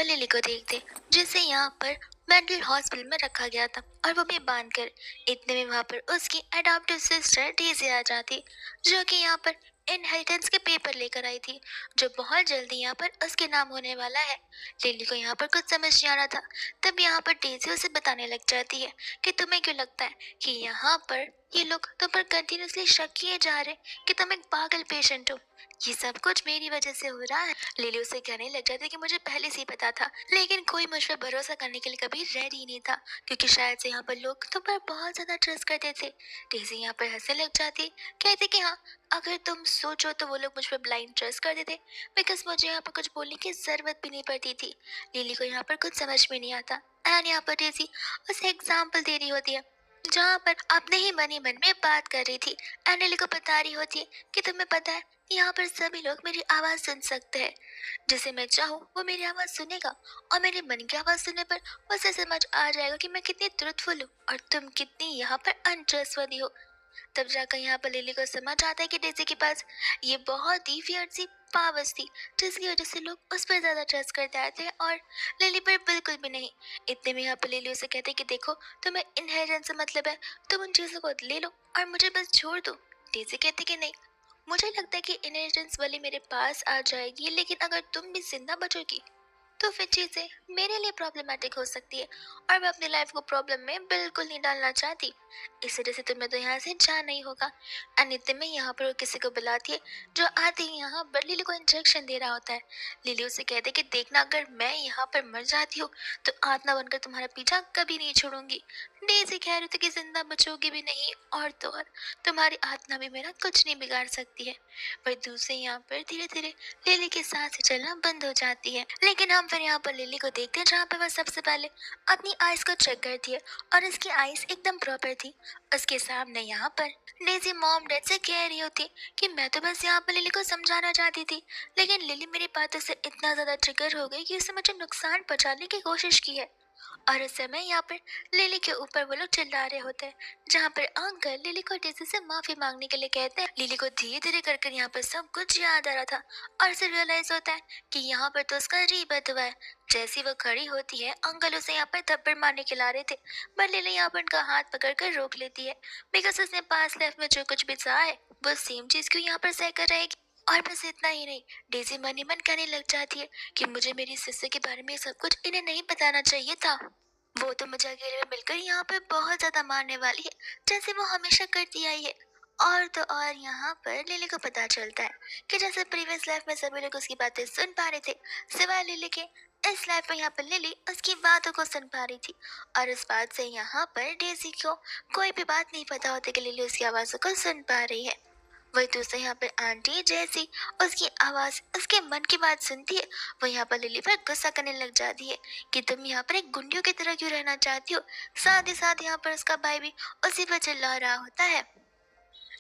पर लिली को देखते जिसे यहाँ पर मेंटल हॉस्पिटल में रखा गया था और वो भी बांध कर। इतने में वहाँ पर उसकी अडॉप्टिव सिस्टर डेज़ी आ जाती, जो कि यहाँ पर इनहेरिटेंस के पेपर लेकर आई थी, जो बहुत जल्दी यहाँ पर उसके नाम होने वाला है। लिली को यहाँ पर कुछ समझ नहीं आ रहा था। तब यहाँ पर डेज़ी उसे बताने लग जाती है कि तुम्हें क्यों लगता है कि यहाँ पर ये लोग तुम पर कंटिन्यूसली शक किए जा रहे कि तुम एक पागल पेशेंट हो। ये सब कुछ मेरी वजह से हो रहा है। लिली उसे कहने लग जाती कि मुझे पहले से ही पता था, लेकिन कोई मुझ पर भरोसा करने के लिए कभी रेडी ही नहीं था, क्योंकि शायद से यहाँ पर लोग तुम पर बहुत ज्यादा ट्रस्ट करते थे। डेज़ी यहाँ पर हंसने लग जाती, कहती कि हाँ, अगर तुम सोचो तो वो लोग मुझ पर ब्लाइंड ट्रस्ट करते थे, बिकॉज मुझे यहाँ पर कुछ बोलने की जरूरत भी नहीं पड़ती थी। लिली को यहाँ पर कुछ समझ में नहीं आता एंड यहाँ पर डेज़ी उसे एग्जाम्पल दे रही होती है, जहाँ पर अपने ही मन ही मन में बात कर रही थी। एंड लिली को बता रही होती है कि तुम्हें पता है, यहाँ पर सभी लोग मेरी आवाज सुन सकते हैं। जिसे मैं चाहूँ वो मेरी आवाज सुनेगा, और मेरे मन की आवाज सुनने पर उसे समझ आ जाएगा कि मैं कितनी ट्रुथफुल हूँ और तुम कितनी यहाँ पर अनट्रस्टवर्दी हो। तब जाकर यहाँ पर लिली को समझ आता है कि डेज़ी के पास ये बहुत ही वियर्ड सी पावर्स थी, जिसकी वजह से लोग उस पर ज्यादा ट्रस्ट करते आते हैं और लिली पर बिल्कुल भी नहीं। इतने में यहाँ पर लिली उसे कहते कि देखो, तुम्हें इनहेरेंस से मतलब है, तुम उन चीजों को ले लो और मुझे बस छोड़ दो। डेज़ी कहती कि नहीं, मुझे लगता है कि इनहेरिटेंस वाली मेरे पास आ जाएगी, लेकिन अगर तुम भी जिंदा बचोगी तो फिर चीजें मेरे लिए प्रॉब्लमेटिक हो सकती है, और मैं अपनी लाइफ को प्रॉब्लम में बिल्कुल नहीं डालना चाहती। इस वजह से तुम्हें तो यहाँ से जाना ही होगा। एंड इतने में यहाँ पर वो किसी को बुलाती है, जो आते ही यहाँ पर लिली को इंजेक्शन दे रहा होता है। लिली उसे कहते कि देखना, अगर मैं यहाँ पर मर जाती हूँ तो आत्मा बनकर तुम्हारा पीछा कभी नहीं छोड़ूंगी। डेज़ी कह रही थी कि जिंदा बचोगी भी नहीं, और तो और तुम्हारी आत्मा भी मेरा कुछ नहीं बिगाड़ सकती है। पर दूसरे यहाँ पर धीरे धीरे लिली की सांसें चलना बंद हो जाती है। लेकिन हम फिर यहाँ पर लिली को देखते हैं, जहाँ पर वह सबसे पहले अपनी आइज को चेक करती है और उसकी आइज एकदम प्रॉपर थी। उसके सामने यहाँ पर डेज़ी मॉम डैड से कह रही होती कि मैं तो बस यहाँ पर लिली को समझाना चाहती थी, लेकिन लिली मेरी बातों से इतना ज्यादा ट्रिगर हो गई कि उसने मुझे नुकसान पहुंचाने की कोशिश की है। और उस समय यहाँ पर लिली के ऊपर वो लोग चिल्ला रहे होते हैं, जहाँ पर अंकल लिली को डेज़ी से माफी मांगने के लिए कहते हैं। लिली को धीरे धीरे कर कर यहाँ पर सब कुछ याद आ रहा था, और उसे रियलाइज होता है कि यहाँ पर तो उसका रीबर्थ हुआ है। जैसी वो खड़ी होती है, अंकल उसे यहाँ पर थप्पड़ मारने के ला रहे थे, पर लिली यहाँ पर उनका हाथ पकड़ कर रोक लेती है, बिकॉज उसने पास लाइफ में जो कुछ भी सहा है वो सेम चीज क्यों यहाँ पर सह कर रहेगी। और बस इतना ही नहीं, डेज़ी मन ही मन कहने लग जाती है कि मुझे मेरी सिस्टर के बारे में सब कुछ इन्हें नहीं बताना चाहिए था। वो तो मुझे अकेले में मिलकर यहाँ पे बहुत ज्यादा मारने वाली है, जैसे वो हमेशा करती आई है। और तो और यहाँ पर लिली को पता चलता है कि जैसे प्रीवियस लाइफ में सभी लोग उसकी बातें सुन पा रहे थे, सिवाय लिली के, इस लाइफ में यहाँ पर लिली उसकी बातों को सुन पा रही थी। और इस बात से यहाँ पर डेज़ी को कोई भी बात नहीं पता होती कि लिली उसकी आवाज़ों को सुन पा रही है। वही दूसरे यहाँ पर आंटी जैसी उसकी आवाज, उसके मन की बात सुनती है, वो यहाँ पर लिली पर गुस्सा करने लग जाती है कि तुम यहाँ पर एक गुंडियों की तरह क्यों रहना चाहती हो। साथ ही साथ यहाँ पर उसका भाई भी उसी पर चिल्ला रहा होता है।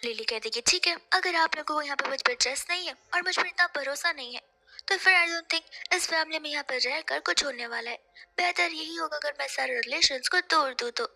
लिली कहती कि ठीक है, अगर आप लोगों को यहाँ पर मुझ पर ट्रस्ट नहीं है और मुझ पर इतना भरोसा नहीं है, तो फिर आई डोंट थिंक इस फैमिली में यहाँ पर रहकर कुछ होने वाला है। बेहतर यही होगा अगर मैं सारे रिलेशंस को तोड़ दूँ तो।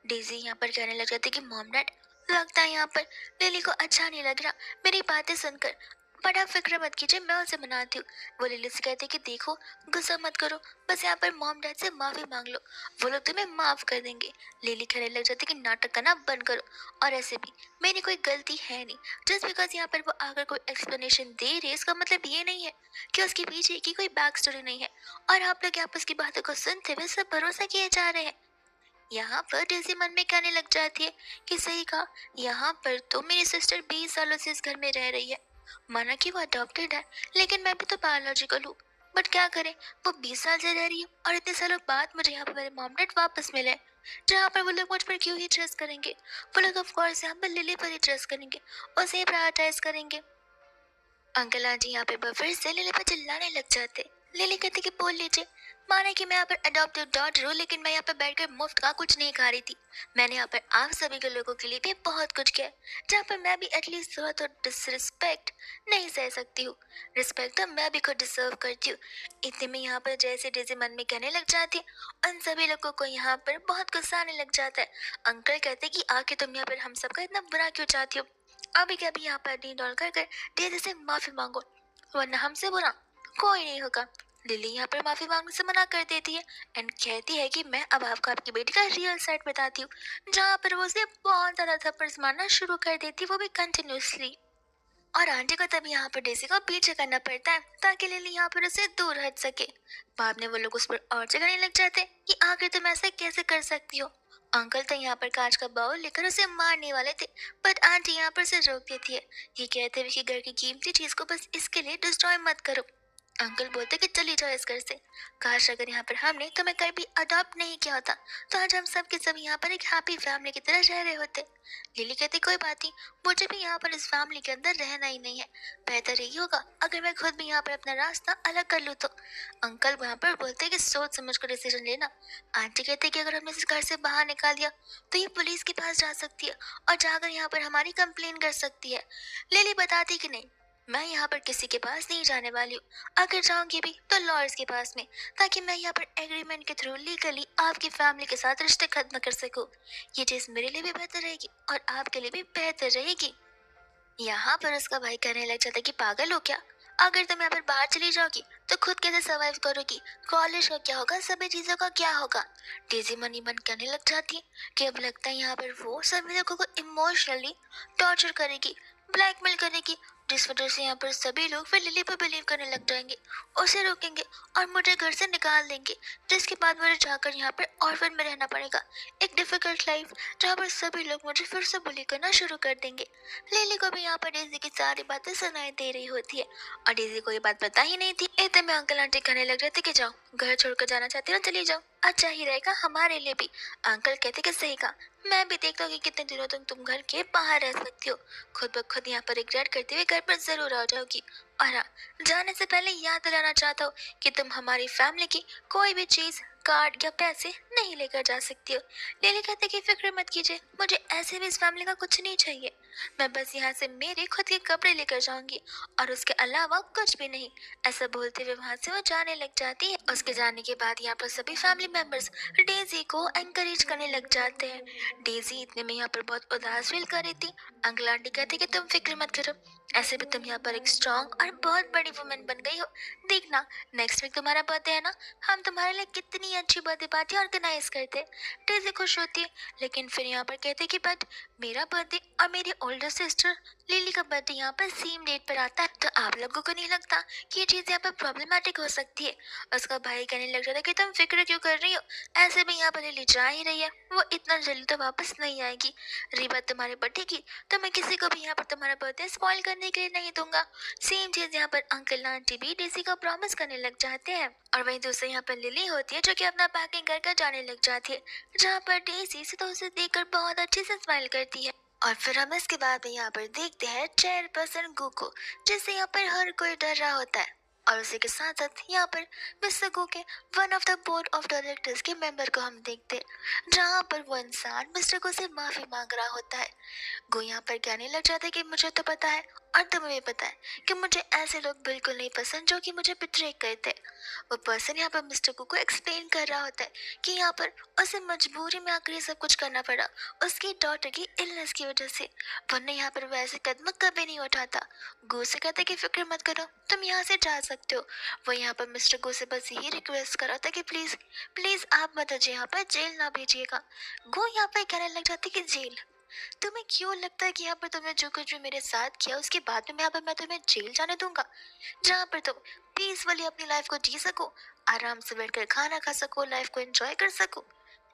डेज़ी यहाँ पर कहने लग जाती कि मॉम डैड, लगता है यहाँ पर लिली को अच्छा नहीं लग रहा मेरी बातें सुनकर, बट आप फिक्र मत कीजिए, मैं उसे मनाती हूँ। वो लिली से कहते कि देखो, गुस्सा मत करो, बस यहाँ पर मॉम डैड से माफी मांग लो, वो लोग तुम्हें माफ कर देंगे। लिली कहने लग जाती कि नाटक करना बंद करो, और ऐसे भी मेरी कोई गलती है नहीं। जस्ट बिकॉज यहाँ पर वो आकर कोई एक्सप्लेनेशन दे रही है, इसका मतलब ये नहीं है कि उसके पीछे की कोई बैक स्टोरी नहीं है, और आप लोग यहाँ पर उसकी बातों को सुनते हुए सब भरोसा किए जा रहे हैं। यहाँ पर डेज़ी मन में कहने लग जाती है कि सही कहा, यहाँ पर तो मेरी सिस्टर 20 सालों से इस घर में रह रही है। माना कि वो अडॉप्टेड है, लेकिन मैं भी तो बायोलॉजिकल हूँ। बट क्या करें, वो 20 साल से रह रही है और इतने सालों बाद मुझे यहाँ पर मेरे मॉम डैड वापस मिले, जहाँ पर वो लोग मुझ पर क्यों ही ट्रस्ट करेंगे। वो लोग ऑफ कोर्स यहाँ पर लिली पर ही ट्रस्ट करेंगे, उसे ही प्रायोरिटाइज करेंगे। अंकल आंटी यहाँ पे फिर से लिली पर चिल्लाने लग जाते। लिली कहती कि बोल लीजिए, माना कि मैं यहाँ पर अडॉप्टिव डॉटर हूँ, लेकिन मैं यहाँ पर बैठकर मुफ्त का कुछ नहीं खा रही थी। मैंने यहाँ पर आप सभी के लोगों के लिए भी बहुत कुछ किया, जहाँ पर मैं भी एटलीस्ट थोड़ा तो डिसरिस्पेक्ट नहीं सह सकती हूँ। रिस्पेक्ट तो मैं भी खुद डिजर्व करती हूँ। इतने में यहाँ पर जैसे डेज़ी मन में कहने लग जाती है, उन सभी लोगों को यहाँ पर बहुत गुस्सा आने लग जाता है। अंकल कहते कि आखिर तुम यहाँ पर हम सबका इतना बुरा क्यों चाहती हो। अभी के अभी यहाँ पर डी डॉल कर डेज़ी से माफी मांगो, वरना हमसे बुरा कोई नहीं होगा। लिली यहाँ पर माफी मांगने से मना कर देती है एंड कहती है कि मैं अब आपको आपकी बेटी का रियल साइड बताती हूँ, जहाँ पर वो उसे बहुत ज्यादा थप्पड़ मारना शुरू कर देती है, वो भी कंटिन्यूसली। और आंटी को तभी यहाँ पर डेजी को पीछे करना पड़ता है ताकि लिली यहाँ पर उसे दूर हट सके। बाद में वो लोग उस पर और चिल्लाने लग जाते हैं कि आखिर तुम ऐसा कैसे कर सकती हो। अंकल तो यहाँ पर कांच का बाउल लेकर उसे मारने वाले थे, बट आंटी यहाँ पर उसे रोक देती है। ये कहते हुए कि घर की कीमती चीज को बस इसके लिए डिस्ट्रॉय मत करो। अंकल बोलते कि चली जाओ इस घर से। काश अगर यहाँ पर हमने तुम्हें कभी अडॉप्ट नहीं किया होता तो आज हम सब के सब यहाँ पर एक हैप्पी फैमिली की तरह रह रहे होते। लिली कहती कोई बात नहीं, मुझे भी यहाँ पर इस फैमिली के अंदर रहना ही नहीं है। बेहतर यही होगा अगर मैं खुद भी यहाँ पर अपना रास्ता अलग कर लूँ तो। अंकल वहाँ पर बोलते हैं कि सोच समझ कर डिसीजन लेना। आंटी कहते हैं कि अगर हमने इस घर से बाहर निकाल दिया तो ये पुलिस के पास जा सकती है और जाकर यहाँ पर हमारी कंप्लेन कर सकती है। लिली बताती कि नहीं, मैं यहाँ पर किसी के पास नहीं जाने वाली हूँ। अगर जाऊंगी भी तो लॉयर्स के पास में, ताकि मैं यहाँ पर एग्रीमेंट के थ्रू लीगली आपकी फैमिली के साथ रिश्ते खत्म कर सकूँ। ये चीज मेरे लिए भी बेहतर रहेगी और आपके लिए भी बेहतर रहेगी। यहाँ पर उसका भाई कहने लग जाता है कि पागल हो क्या, अगर तुम यहाँ पर बाहर चली जाओगी तो खुद कैसे सर्वाइव करोगी, कॉलेज का क्या होगा, सभी चीजों का क्या होगा। डेजी मनी मन कहने लग जाती है कि अब लगता है यहाँ पर वो सभी लोगों को इमोशनली टॉर्चर करेगी, ब्लैकमेल करेगी, जिस वजह से यहाँ पर सभी लोग फिर लिली पर बिलीव करने लग जाएंगे, उसे रोकेंगे और मुझे घर से निकाल देंगे, जिसके बाद मुझे जाकर यहाँ पर ऑर्फन में रहना पड़ेगा, एक डिफिकल्ट लाइफ जहाँ पर सभी लोग मुझे फिर से बुली करना शुरू कर देंगे। लिली को भी यहाँ पर डेजी की सारी बातें सुनाई दे रही होती है और डेजी को ये बात पता ही नहीं थी। इतने में अंकल आंटी कहने लग जाते कि जाओ, घर छोड़कर जाना चाहती हो चली जाओ, अच्छा ही रहेगा हमारे लिए भी। अंकल कहते कि सही कहा, मैं भी देखता हूँ कि कितने दिनों तक तुम घर के बाहर रह सकती हो। खुद ब खुद यहाँ पर रिग्रेट करते हुए घर पर जरूर आ जाओगी। और हाँ, जाने से पहले याद दिलाना चाहता हूँ कि तुम हमारी फैमिली की कोई भी चीज, कार्ड या पैसे नहीं लेकर जा सकती हो। लिली कहते कि फिक्र मत कीजिए, मुझे ऐसे भी इस फैमिली का कुछ नहीं चाहिए। मैं बस यहाँ से मेरे खुद के कपड़े लेकर जाऊंगी और उसके अलावा कुछ भी नहीं। ऐसा बोलते हुए वहां से वो जाने लग जाती है। उसके जाने के बाद यहाँ पर सभी फैमिली मेंबर्स डेजी को एनकरेज करने लग जाते हैं। डेजी इतने में यहाँ पर बहुत उदास फील कर रही थी। अंकल आंटी कहते कि तुम फिक्र मत करो, ऐसे भी तुम यहाँ पर एक स्ट्रॉन्ग और बहुत बड़ी वुमेन बन गई हो। देखना, नेक्स्ट वीक तुम्हारा बर्थडे है ना, हम तुम्हारे लिए कितनी अच्छी बर्थडे पार्टी ऑर्गेनाइज करते। डेजी खुश होती है, लेकिन फिर यहाँ पर कहते कि बट मेरा बर्थडे और मेरी ओल्डर सिस्टर लिली का बर्थडे यहाँ पर सेम डेट पर आता है, तो आप लोगों को नहीं लगता कि ये चीज यहाँ पर प्रॉब्लमेटिक हो सकती है। उसका भाई कहने लग जाता है कि तुम फिक्र क्यों कर रही हो, ऐसे भी यहाँ पर लिली जा ही रही है, वो इतना जल्दी तो वापस नहीं आएगी। रही बात तुम्हारे बर्थडे की, तो मैं किसी को भी यहाँ पर तुम्हारा बर्थडे स्पॉइल करने के लिए नहीं दूंगा। सेम चीज यहाँ पर अंकल आंटी भी डेजी को प्रॉमिस करने लग जाते हैं। और वहीं दूसरे यहाँ पर लिली होती है जो कि अपना पैकिंग कर कर जाने लग जाती है, जहाँ पर डेजी से तो उसे देखकर बहुत अच्छे से स्माइल करती है। और फिर हम इसके बाद में यहाँ पर देखते हैं चेयरपर्सन गुको, जिससे यहाँ पर हर कोई डर रहा होता है। और उसी के साथ साथ यहाँ पर मिस्टर गो के one of the board of directors के मेंबर को हम देखते हैं, जहाँ पर वो इंसान मिस्टर गो से माफी मांग रहा होता है। गो यहाँ पर कहने लग जाता है कि मुझे तो पता है और तुम्हें भी पता है कि मुझे ऐसे लोग बिल्कुल नहीं पसंद जो कि मुझे बिट्रे करते। वो पर्सन यहाँ पर मिस्टर को एक्सप्लेन कर रहा होता है कि यहाँ पर उसे मजबूरी में आकर ये सब कुछ करना पड़ा उसकी डॉटर की इलनेस की वजह से, वरना यहाँ पर वैसे कदम कभी नहीं उठाता। गो से कहता है कि फिक्र मत करो, तुम यहाँ से जा सकते हो। वो यहाँ पर मिस्टर गो से बस यही रिक्वेस्ट कर रहा था कि प्लीज प्लीज आप मत आइए, यहाँ पर जेल ना भेजिएगा। गो यहाँ पर कहने लग जाती कि जेल, तुम्हें क्यों लगता है कि यहाँ पर तुमने जो कुछ भी मेरे साथ किया उसके बाद में यहाँ पर मैं तुम्हें जेल जाने दूंगा, जहाँ पर तुम पीसफुली अपनी लाइफ को जी सको, आराम से बैठकर खाना खा सको, लाइफ को एंजॉय कर सको।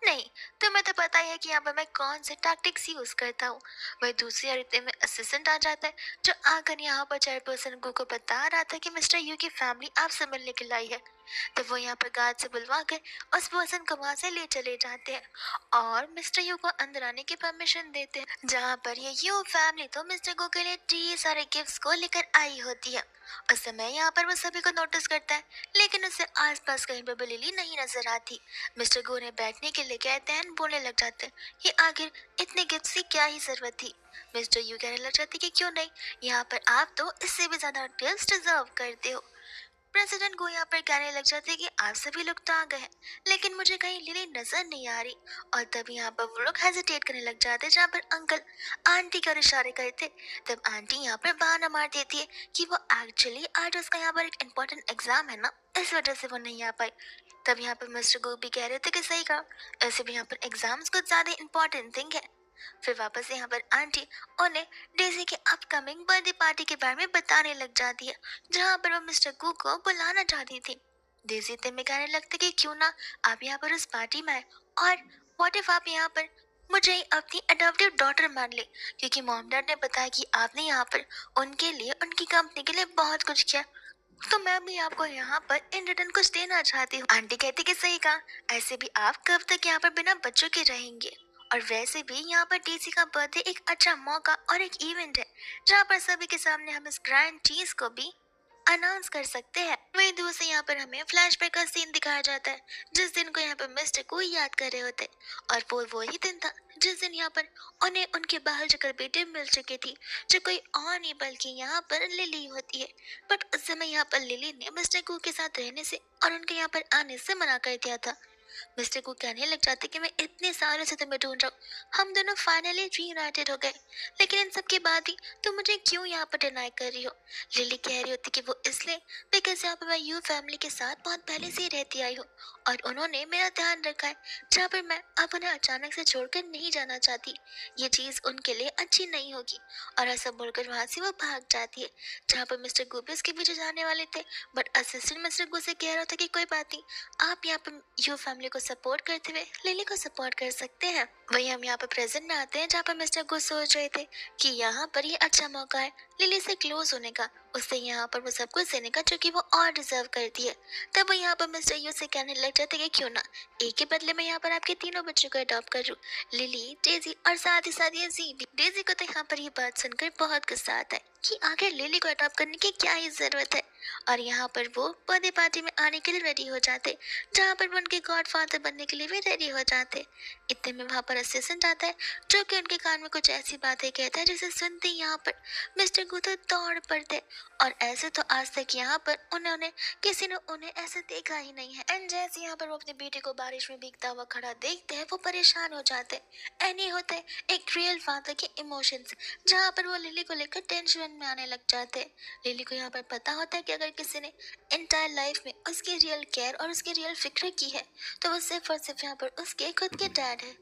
नहीं, तुम्हें तो पता ही है कि यहाँ पर मैं कौन से टैक्टिक्स यूज करता हूँ। वही दूसरी अरिते में असिस्टेंट आ जाता है, जो आकर यहाँ पर चेयरपर्सन को बता रहा था कि मिस्टर यू की फैमिली आपसे मिलने के लाई है। तो वो यहाँ पर गार्ड से बुलवा कर उस पर्सन को वहां से ले चले जाते हैं और मिस्टर यू को अंदर आने की परमिशन देते हैं, जहाँ पर ये यू फैमिली तो मिस्टर गो के लिए ढेर सारे गिफ्ट्स को लेकर आई होती है। उस समय यहाँ पर वो सभी को नोटिस करता है, लेकिन उसे आसपास कहीं पर भी लिली नहीं नजर आती। मिस्टर गो ने बैठने के लिए कहते हैं, बोलने लग जाते हैं कि आखिर इतने गिफ्ट्स की क्या ही जरूरत थी। मिस्टर यू कहने लग जाते कि क्यों नहीं, यहाँ पर आप तो इससे भी ज्यादा गिफ्ट्स डिजर्व करते हो। प्रेसिडेंट को यहाँ पर कहने लग जाते कि आप सभी लोग तो आ गए हैं, लेकिन मुझे कहीं लिली नजर नहीं आ रही। और तब यहाँ पर वो लोग हेजिटेट करने लग जाते, जहाँ पर अंकल आंटी का इशारे करते। तब आंटी यहाँ पर बहाना मार देती है कि वो एक्चुअली आज उसका यहाँ पर एक इम्पोर्टेंट एग्जाम है ना, इस वजह से वो नहीं आ पाई। तब यहाँ पर मिस्टर गो भी कह रहे थे कि सही कहा, ऐसे भी यहाँ पर एग्जाम्स कुछ ज्यादा इंपॉर्टेंट थिंग है। फिर वापस यहाँ पर आंटी उन्हें डेजी के अपकमिंग बर्थडे पार्टी के बारे में बताने लग जाती है, जहाँ पर वो मिस्टर गू को बुलाना चाहती थी। डेजी इतने में कहने लगते कि क्यों ना आप यहाँ पर उस पार्टी में आए, और व्हाट इफ आप यहाँ पर मुझे अपनी अडॉप्टिव डॉटर मान ले, क्योंकि मॉम डैड ने बताया कि आपने यहाँ पर उनके लिए उनकी कंपनी के लिए बहुत कुछ किया, तो मैं भी आपको यहाँ पर इन रिटर्न कुछ देना चाहती हूँ। आंटी कहती कि सही कहा, ऐसे भी आप कब तक यहाँ पर बिना बच्चों के रहेंगे, और वैसे भी यहाँ पर डीसी का बर्थडे एक अच्छा मौका और एक इवेंट है, जहाँ पर सभी के सामने हम इस ग्रैंड चीज को भी अनाउंस कर सकते हैं। वही दूर से यहाँ पर हमें फ्लैशबैक का सीन दिखाया जाता है, जिस दिन को यहाँ पर मिस्टर को याद कर रहे होते, और वो वही दिन था जिस दिन यहाँ पर उन्हें उनके बाहर जाकर बेटे मिल चुकी थी, जो कोई और नहीं बल्कि यहाँ पर लिली होती है। बट उस समय यहाँ पर लिली ने मिस्टर कू के साथ रहने से और उनके यहाँ पर आने से मना कर दिया था। मिस्टर को कहने लग जाते कि मैं इतने सालों से तुम्हें ढूंढ रहा हूँ, हम दोनों फाइनली रीयूनाइटेड हो गए, लेकिन इन सब के बाद भी तुम मुझे क्यों यहाँ पर डिनाई कर रही हो। लिली कह रही होती कि वो इसलिए बिकॉज यहाँ पर मैं यू फैमिली के साथ बहुत पहले से ही रहती आई हूँ, और उन्होंने मेरा ध्यान रखा है, जहाँ पर मैं अब उन्हें अचानक से छोड़कर नहीं जाना चाहती। ये चीज़ उनके लिए अच्छी नहीं होगी। और ऐसा बोलकर वहाँ से वो भाग जाती है, जहाँ पर मिस्टर गुबियस के पीछे जाने वाले थे, बट असिस्टेंट मिस्टर गु से कह रहा था कि कोई बात नहीं, आप यहाँ पर यू फैमिली को सपोर्ट करते हुए लिली को सपोर्ट कर सकते हैं। वही हम यहाँ पर प्रेजेंट में आते हैं, जहाँ पर मिस्टर गु सोच रहे थे कि यहाँ पर ये अच्छा मौका है लिली से क्लोज होने का, उससे यहाँ पर वो सब कुछ देने का जो कि वो और डिजर्व करती है। तब वो यहाँ पर मिस्टर यू से कहने लग जाते कि क्यों ना एक के बदले में यहाँ पर आपके तीनों बच्चों को अडॉप्ट करूँ, लिली, डेजी और साथ ही साथ ये जीवी। डेजी को तो यहाँ पर ये बात सुनकर बहुत गुस्सा आता है कि आखिर लिली को अडॉप्ट करने की क्या ही जरूरत है, और यहाँ पर वो बर्थडे पार्टी में आने के लिए रेडी हो जाते, जहाँ पर वो उनके गॉडफादर बनने के लिए भी रेडी हो जाते। इतने में वहाँ पर असिस्टेंट आता है, जो कि उनके कान में कुछ ऐसी बातें कहता है जिसे सुनते ही यहाँ पर मिस्टर गू तो दौड़ पड़ते, और ऐसे तो आज तक यहाँ पर उन्होंने किसी ने उन्हें ऐसे देखा ही नहीं है। एंड जैसे यहाँ पर वो अपनी बेटी को बारिश में भीगता हुआ खड़ा देखते हैं, वो परेशान हो जाते। एंड ये होते एक रियल फादर के इमोशंस, जहाँ पर वो लिली को लेकर टेंशन में आने लग जाते। लिली को यहाँ पर पता होता है कि अगर किसी ने इंटायर लाइफ में उसकी रियल केयर और उसकी रियल फिक्र की है, तो वो सिर्फ और सिर्फ यहाँ पर उसके खुद के डैड है।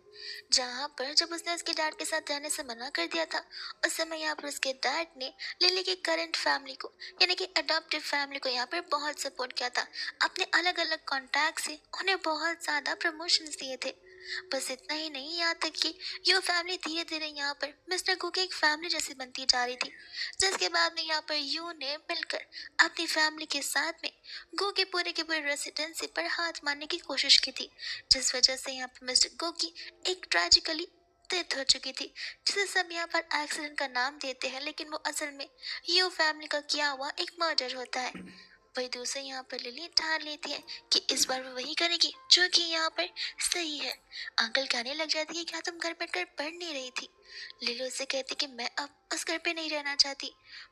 जहाँ पर जब उसने उसके डैड के साथ रहने से मना कर दिया था, उस समय यहाँ पर उसके डैड ने लिली की करंट फैमिली को, यानी कि अडॉप्टिव फैमिली को यहाँ पर बहुत सपोर्ट किया था। अपने अलग अलग कॉन्टैक्ट से उन्हें बहुत ज़्यादा प्रमोशंस दिए थे। बस इतना ही नहीं, यहाँ तक कि यू फैमिली धीरे धीरे यहाँ पर मिस्टर गू की एक फैमिली जैसी बनती जा रही थी, जिसके बाद में यहाँ पर यू ने मिलकर अपनी फैमिली के साथ में गो के पूरे रेसिडेंसी पर हाथ मारने की कोशिश की थी, जिस वजह से यहाँ पर मिस्टर गो की एक ट्रेजिकली डेथ हो चुकी थी, जिसे सब यहाँ पर एक्सीडेंट का नाम देते हैं, लेकिन वो असल में यू फैमिली का किया हुआ एक मर्डर होता है। वही दूसरे यहाँ पर लिली ठान लेती है कि इस बार वो वही करेगी जो कि यहाँ पर सही है। अंकल कहने लग जाती है, क्या तुम घर बैठकर पढ़ नहीं रही थी। लिली उससे कहती कि मैं अब उस घर पे नहीं रहना चाहती,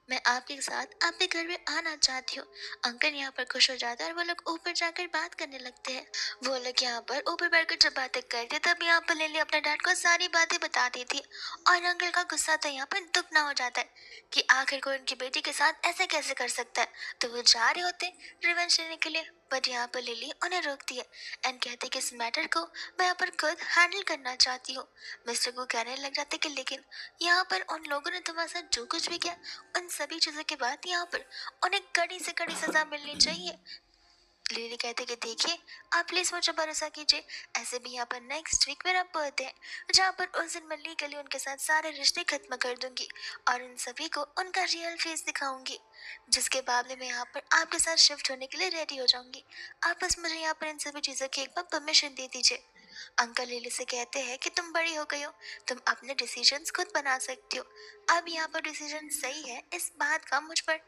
मैं आपके साथ आपके घर में आना चाहती हूँ। अंकल यहाँ पर खुश हो जाता है और वो लोग ऊपर जाकर बात करने लगते हैं। वो लोग यहाँ पर ऊपर बैठकर जब बातें करते, तब यहाँ पर लिली अपने डैड को सारी बातें बताती थी, और अंकल का गुस्सा तो यहाँ पर दुगना हो जाता है कि आखिर कोई उनकी बेटी के साथ ऐसे कैसे कर सकता है। तो वो जा रहे होते रिवेंज लेने के लिए, बट यहाँ पर लिली उन्हें रोकती है एंड कहते कि इस मैटर को मैं यहाँ पर खुद हैंडल करना चाहती हूँ। मिस्टर को कहने लग जाते कि लेकिन यहाँ पर उन लोगों ने तुम्हारे साथ जो कुछ भी किया, उन सभी चीज़ों के बाद यहाँ पर उन्हें कड़ी से कड़ी सजा मिलनी चाहिए। लिली कहते कि देखिए, आप प्लीज़ मुझे भरोसा कीजिए, ऐसे भी यहाँ पर नेक्स्ट वीक मेरा बर्थडे है, जहाँ पर उस दिन मैं लीगली उनके साथ सारे रिश्ते खत्म कर दूंगी और उन सभी को उनका रियल फेस दिखाऊंगी, जिसके बाद में मैं यहाँ पर आपके साथ शिफ्ट होने के लिए रेडी हो जाऊंगी। आप बस मुझे यहाँ पर इन सभी चीज़ों की एक बार परमिशन दे दीजिए। अंकल लिली से कहते हैं कि तुम बड़ी हो गई हो, तुम अपने डिसीजंस खुद बना सकती हो। अब यहाँ पर डिसीजन सही है, इस बात का मुझ पर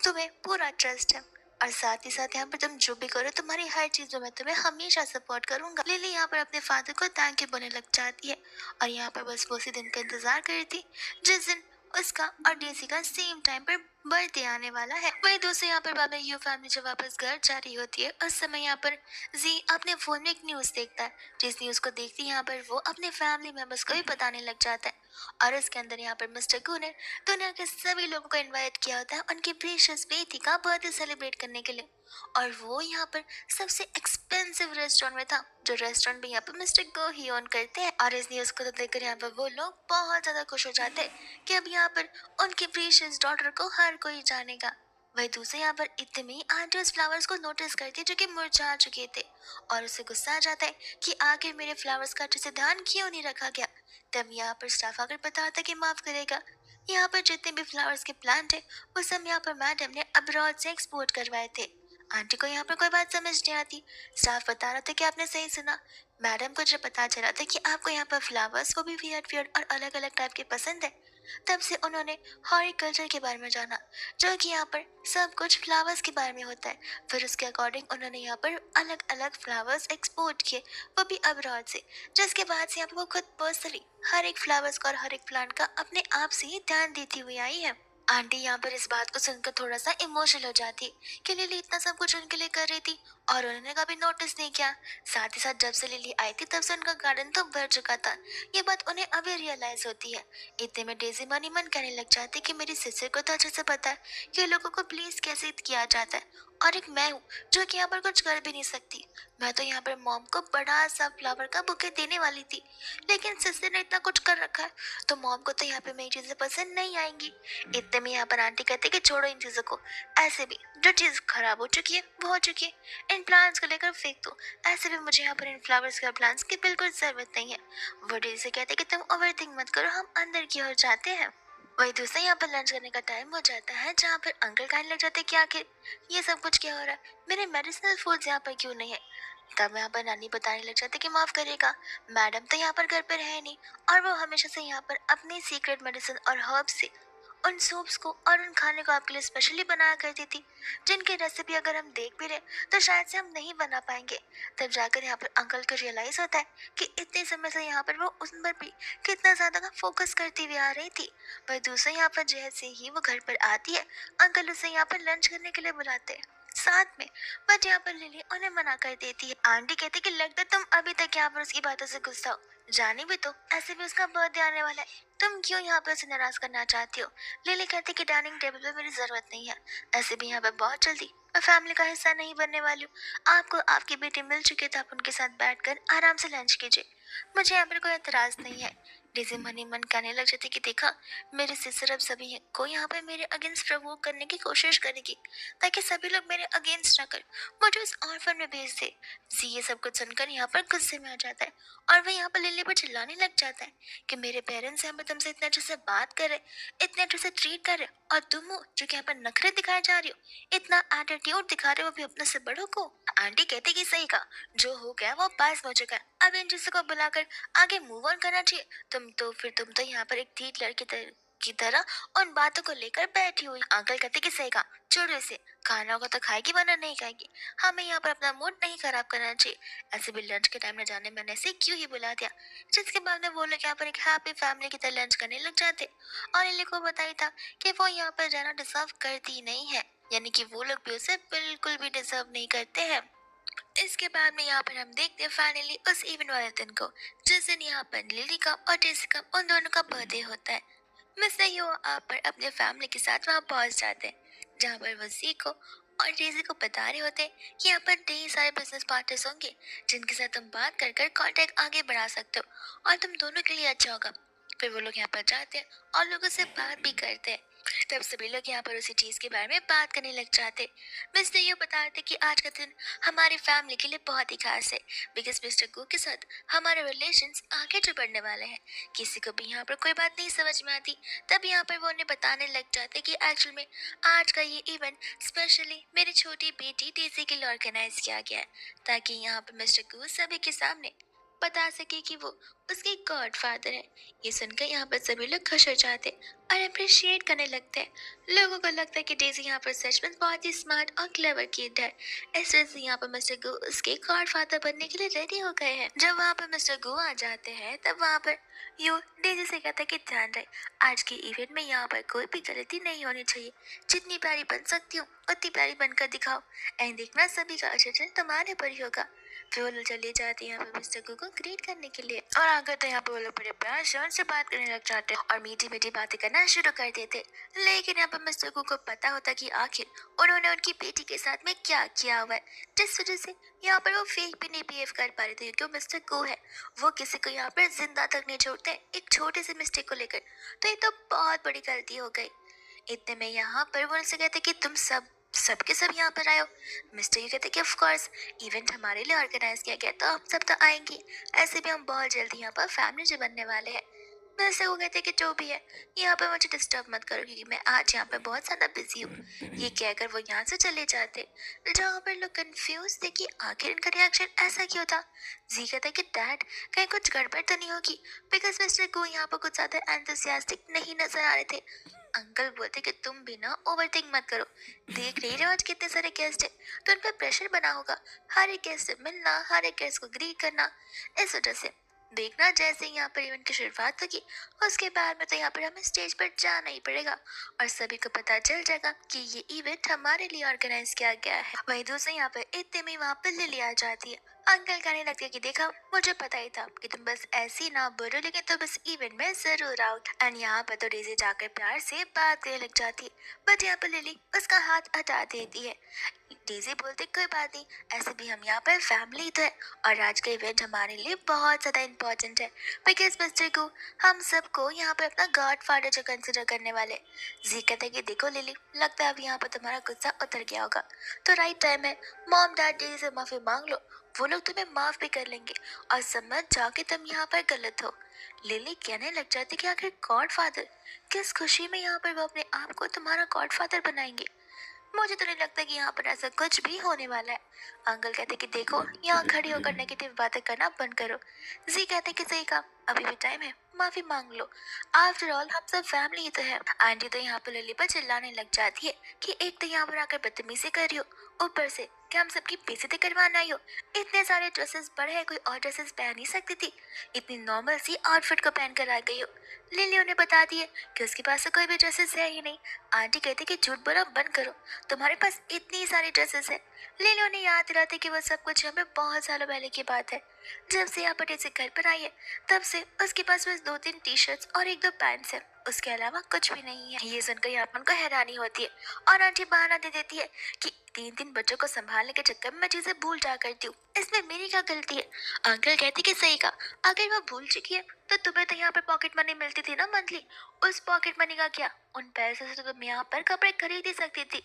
तुम्हें पूरा ट्रस्ट है, और साथ ही साथ यहाँ पर तुम जो भी करो, तुम्हारी हर चीज में मैं तुम्हें हमेशा सपोर्ट करूंगा। लिली यहाँ पर अपने फादर को थैंक यू बोलने लग जाती है, और यहाँ पर बस वो उसी दिन का इंतजार कर रही थी जिस दिन उसका और डेजी का सेम टाइम पर बर्थडे आने वाला है। वही दूसरे यहाँ पर बाद में यू फैमिली जब वापस घर जा रही होती है, उस समय यहाँ पर जी अपने फोन में एक न्यूज देखता है। जिस न्यूज को देखती है यहाँ पर वो अपने फैमिली मेंबर्स को भी बताने लग जाता है, और उसके अंदर यहाँ पर मिस्टर गू ने दुनिया के सभी लोगों को इनवाइट किया होता है उनकी प्रीशियस बेटी का बर्थडे सेलिब्रेट करने के लिए। और वो यहाँ पर सबसे एक्सपेंसिव रेस्टोरेंट में था, जो रेस्टोरेंट भी यहाँ पर मिस्टर गो ही ओन करते हैं। और इस न्यूज को तो देखकर यहाँ पर वो लोग बहुत ज्यादा खुश हो जाते हैं कि अब यहाँ पर उनकी प्रीशियस डॉटर को हर कोई जानेगा। वही दूसरे यहाँ पर इतने में आंटी उस फ्लावर्स को नोटिस करती है जो कि मुरझा चुके थे, और उसे गुस्सा आ जाता है कि आखिर मेरे फ्लावर्स का अच्छे से ध्यान क्यों नहीं रखा गया। तब यहाँ पर स्टाफ आकर बताता है कि माफ करेगा, यहाँ पर जितने भी फ्लावर्स के प्लांट है वो सब यहाँ पर मैडम ने अब्रॉड से एक्सपोर्ट करवाए थे। आंटी को यहाँ पर कोई बात समझ नहीं आती। स्टाफ बता रहा था कि आपने सही सुना। मैडम को जब पता चला था कि आपको यहाँ पर फ्लावर्स वो भी वियर्ड वियर्ड और अलग अलग टाइप के पसंद है, तब से उन्होंने हॉर्टिकल्चर के बारे में जाना, जो कि यहाँ पर सब कुछ फ्लावर्स के बारे में होता है। फिर उसके अकॉर्डिंग उन्होंने यहाँ पर अलग अलग फ्लावर्स एक्सपोर्ट किए, वो भी अब्रॉड से, जिसके बाद से यहाँ पर वो खुद पर्सनली हर एक फ्लावर्स का और हर एक प्लांट का अपने आप से ही ध्यान देती हुई आई है। आंटी यहाँ पर इस बात को सुनकर थोड़ा सा इमोशनल हो जाती कि लिली इतना सब कुछ उनके लिए कर रही थी और उन्होंने कभी नोटिस नहीं किया। साथ ही साथ जब से लिली आई थी तब से उनका गार्डन तो भर चुका था। ये बात उन्हें अभी रियलाइज होती है। इतने में डेजी मन ही मन कहने लग जाती कि मेरी सिस्टर को तो अच्छे से पता है कि लोगों को प्लीज कैसे किया जाता है, और एक मैं हूँ जो कि यहाँ पर कुछ कर भी नहीं सकती। मैं तो यहाँ पर मॉम को बड़ा सा फ्लावर का बुके देने वाली थी, लेकिन सिस्टर ने इतना कुछ कर रखा है तो मॉम को तो यहाँ पे मेरी चीजें पसंद नहीं आएंगी। इतने में यहाँ पर आंटी कहते कि छोड़ो इन चीजों को, ऐसे भी जो चीज खराब हो चुकी है वो हो चुकी है, इन प्लांट्स को लेकर फेंक दो। ऐसे भी मुझे यहाँ पर इन फ्लावर्स के प्लांट्स की बिल्कुल जरूरत नहीं है। वो डेजी से कहते कि तुम ओवरथिंक मत करो, हम अंदर की ओर जाते हैं। वही दूसरा यहाँ पर लंच करने का टाइम हो जाता है, जहाँ पर अंकल कहने लग जाते कि आखिर ये सब कुछ क्या हो रहा है, मेरे मेडिसिनल फूड्स यहाँ पर क्यों नहीं है। तब यहाँ पर नानी बताने लग जाते कि माफ करिएगा, मैडम तो यहाँ पर घर पर है नहीं, और वो हमेशा से यहाँ पर अपनी सीक्रेट मेडिसिन और हर्ब्स से उन सूप्स को और उन खाने को आपके लिए स्पेशली बनाया करती थी, जिनकी रेसिपी अगर हम देख भी रहे तो शायद से हम नहीं बना पाएंगे। तब जाकर यहाँ पर अंकल को रियलाइज होता है कि इतने समय से यहाँ पर वो उस पर भी कितना ज्यादा का फोकस करती हुई आ रही थी। पर दूसरे यहाँ पर जैसे ही वो घर पर आती है, अंकल उसे यहाँ पर लंच करने के लिए बुलाते हैं साथ में, बट यहाँ पर लिली उन्हें मना कर देती है। आंटी कहती कि लगता तुम अभी तक यहाँ पर उसकी बातों से गुस्सा हो, जाने भी तो ऐसे भी उसका बर्थडे आने वाला है, तुम क्यों यहाँ पे उसे नाराज करना चाहती हो। लिली कहती कि डाइनिंग टेबल पे मेरी जरूरत नहीं है, ऐसे भी यहाँ पे बहुत जल्दी मैं फैमिली का हिस्सा नहीं बनने वाली हूँ। आपको आपकी बेटी मिल चुकी है तो आप उनके साथ बैठकर आराम से लंच कीजिए, मुझे यहाँ पर कोई एतराज नहीं है। डेजी मन ही मन कहने लग जाती कि देखा, मेरी सिस्टर अब सभी को यहाँ पे मेरे अगेंस्ट प्रवोक करने की कोशिश करेगी, ताकि सभी लोग मेरे अगेंस्ट आकर मुझे उस ऑर्फन में भेज दे। सी ये सब कुछ सुनकर यहाँ पर गुस्से में आ जाता है, और वह यहाँ पर लिली पर चिल्लाने लग जाता है कि मेरे पेरेंट्स यहाँ पर तुमसे इतने अच्छे से बात कर रहे, इतने अच्छे से ट्रीट कर रहे, और तुम हो जो कि यहाँ पर नखरे दिखाए जा रही हो, इतना एटीट्यूड दिखा रहे हो भी अपने से बड़ों को। आंटी कहती कि सही कहा, जो हो गया वो पास हो चुका है, अब इन चीजों को बुलाकर आगे मूव ऑन करना चाहिए। तुम तो यहाँ पर एक ठीक लड़की की तरह उन बातों को लेकर बैठी हुई। अंकल कहते कि सही कहा, छोड़ो इसे, खाना होगा तो खाएगी वरना नहीं खाएगी, हमें यहाँ पर अपना मूड नहीं खराब करना चाहिए। ऐसे भी लंच के टाइम न जाने मैंने ऐसे क्यों ही बुला दिया। जिसके बाद में वो लोग यहाँ पर एक हैप्पी फैमिली की तरह लंच करने लग जाते, और लिली को बताई था कि वो यहाँ पर जाना डिजर्व करती नहीं है, यानी कि वो लोग भी उसे बिल्कुल भी डिजर्व नहीं करते हैं। इसके बाद में यहाँ पर हम देखते हैं फाइनली उस इवेंट वाले दिन को, जिस दिन यहाँ पर लिली का और टेसी का उन दोनों का बर्थडे होता है। मिस्टर यो आप पर अपने फैमिली के साथ वहाँ पहुँच जाते हैं, जहाँ पर वो जी को और डेजी को बता रहे होते हैं कि यहाँ पर ढेर सारे बिजनेस पार्टनर्स होंगे जिनके साथ तुम बात कर कर कॉन्टेक्ट आगे बढ़ा सकते हो और तुम दोनों के लिए अच्छा होगा। फिर वो लोग यहाँ पर जाते हैं और लोगों से बात भी करते हैं। तब सभी लोग यहाँ पर उसी चीज के बारे में बात करने लग जाते। मिस्टर ये बताते कि आज का दिन हमारी फैमिली के लिए बहुत ही खास है, बिकॉज मिस्टर गो के साथ हमारे रिलेशंस आगे जो बढ़ने वाले हैं। किसी को भी यहाँ पर कोई बात नहीं समझ में आती, तब यहाँ पर वो उन्हें बताने लग जाते कि एक्चुअल में आज का ये इवेंट स्पेशली मेरी छोटी बेटी डेजी के लिए ऑर्गेनाइज किया गया है, ताकि यहाँ पर मिस्टर गो सभी के सामने बता सके कि वो उसके गॉडफादर है। ये सुनकर यहाँ पर सभी लोग खुश हो जाते और अप्रिशिएट करने लगते हैं। लोगों को लगता है कि डेजी यहाँ पर सच में बहुत ही स्मार्ट और क्लेवर किड है। इस वजह से यहाँ पर मिस्टर गो उसके गॉडफादर बनने के लिए रेडी हो गए हैं। जब वहाँ पर मिस्टर गो आ जाते हैं तब वहाँ पर यू डेजी से कहता है कि ध्यान रहे, आज के इवेंट में यहाँ पर कोई भी गलती नहीं होनी चाहिए। जितनी प्यारी बन सकती हूँ उतनी प्यारी बनकर दिखाओ, एंड देखना सभी का अटेंशन तुम्हारे पर ही होगा। फिर वो लोग चले जाते हैं यहाँ पे मिस्टर गो को ग्रीट करने के लिए और आकर तो यहाँ पे वो लोग बड़े प्यार से उनसे बात करने लग जाते हैं और मीठी मीठी बातें करना शुरू कर देते। लेकिन यहाँ पे मिस्टर गो को पता होता कि आखिर उन्होंने उनकी बेटी के साथ में क्या किया हुआ है, जिस वजह से यहाँ पर वो फेक भी नहीं बिहेव कर पा रहे थे, क्योंकि वो मिस्टर गो है, वो किसी को यहाँ पर जिंदा तक नहीं छोड़ते एक छोटे से मिस्टेक को लेकर। तो ये तो बहुत बड़ी गलती हो गई। इतने में यहाँ पर वो उनसे कहते कि तुम सबके सब यहाँ पर आए हो। मिस्टर यू कहते कि ऑफ कोर्स, इवेंट हमारे लिए ऑर्गेनाइज किया गया तो हम सब तो आएंगे, ऐसे भी हम बहुत जल्दी यहाँ पर फैमिली जो बनने वाले हैं। वैसे वो कहते कि जो भी है यहाँ पर मुझे डिस्टर्ब मत करो, क्योंकि मैं आज यहाँ पर बहुत ज़्यादा बिजी हूँ। ये कहकर वो यहाँ से चले जाते, जहाँ पर लोग कंफ्यूज थे कि आखिर इनका रिएक्शन ऐसा क्यों था। जी कहता कि डैड, कहीं कुछ गड़बड़ तो नहीं होगी, बिकॉज मिस्टर को यहाँ पर कुछ ज़्यादा एंथुसियास्टिक नहीं नजर आ रहे थे। अंकल बोलते कि तुम भी ना ओवरथिंक मत करो, देख रही हो आज कितने सारे गेस्ट हैं, तो उन पर प्रेशर बना होगा, हर एक गेस्ट से मिलना, हर एक गेस्ट को ग्रीट करना। इस वजह से देखना जैसे ही यहाँ पर इवेंट की शुरुआत होगी उसके बाद में तो यहाँ पर हमें स्टेज पर जाना ही पड़ेगा और सभी को पता चल जाएगा कि ये इवेंट हमारे लिए ऑर्गेनाइज किया गया है। वहीं दूसरे यहाँ पर इतने में वहाँ पर लिली आ जाती है। अंकल कहने लगते हैं कि देखा, मुझे पता ही था कि तुम बस ऐसे ही ना बोलो, लेकिन तुम इस इवेंट में जरूर आओ। एंड यहाँ पर तो डेजी जाकर प्यार से बात करने लग जाती है, बट यहाँ पर लिली उसका हाथ हटा देती है। डेजी बोलते कोई बात नहीं, ऐसे भी हम यहाँ पर फैमिली तो है और आज का इवेंट हमारे लिए बहुत ज़्यादा इम्पोर्टेंट है, बिकॉज मिस्टर को हम सबको यहाँ पर अपना गॉड फादर जो कंसिडर करने वाले। जी कहते हैं कि देखो लिली, लगता है अब यहाँ पर तुम्हारा गुस्सा उतर गया होगा, तो राइट टाइम है, मॉम डैड डेजी से माफ़ी मांग लो, वो लोग तुम्हें माफ़ भी कर लेंगे और समझ जाओ कि तुम यहाँ पर गलत हो। लिली कहने लग जाती कि आखिर गॉड फादर, किस खुशी में यहाँ पर वो अपने आप को तुम्हारा गॉड फादर बनाएंगे, मुझे तो नहीं लगता कि यहाँ पर ऐसा कुछ भी होने वाला है। अंकल कहते कि देखो, यहाँ खड़ी होकर नेगेटिव बातें करना बंद करो। जी कहते कि सही कहा, अभी भी टाइम है, माफी मांग लो, आफ्टर ऑल हम सब फैमिली ही तो है। आंटी तो यहाँ पर लिली पर चिल्लाने लग जाती है कि एक तो यहाँ पर आकर बदतमीजी कर रही हो, ऊपर से क्या हम सबकी बेइज्जती करवाना आई हो, इतने सारे ड्रेसेस पड़े हैं, कोई और ड्रेसेस पहन नहीं सकती थी, इतनी नॉर्मल सी आउटफिट को पहन कर आ गई हो। लिली उन्हें बता दिए कि उसके पास तो कोई भी ड्रेसेस है ही नहीं। आंटी कहती कि झूठ बोलना बंद करो, तुम्हारे पास इतनी सारी ड्रेसेस है। लिली उन्हें याद दिलाते कि वो सब कुछ यहाँ पे बहुत सालों पहले की बात है, जब से यहाँ पर डेजी घर पर आई है तब से उसके पास बस 2-3 टी शर्ट्स और 1-2 पैंट्स है, उसके अलावा कुछ भी नहीं है। ये सुनकर यहाँ पर उनको हैरानी होती है और आंटी बहाना दे देती है कि 3-3 बच्चों को संभालने के चक्कर में मैं चीजें भूल जा करती हूँ, इसमें मेरी क्या गलती है। अंकल कहते कि सही कहा, अगर वो भूल चुकी है तो तुम्हें तो यहाँ पर पॉकेट मनी मिलती थी ना मंथली, उस पॉकेट मनी का क्या, उन पैसों से तो तुम यहाँ पर कपड़े खरीद ही सकती थी।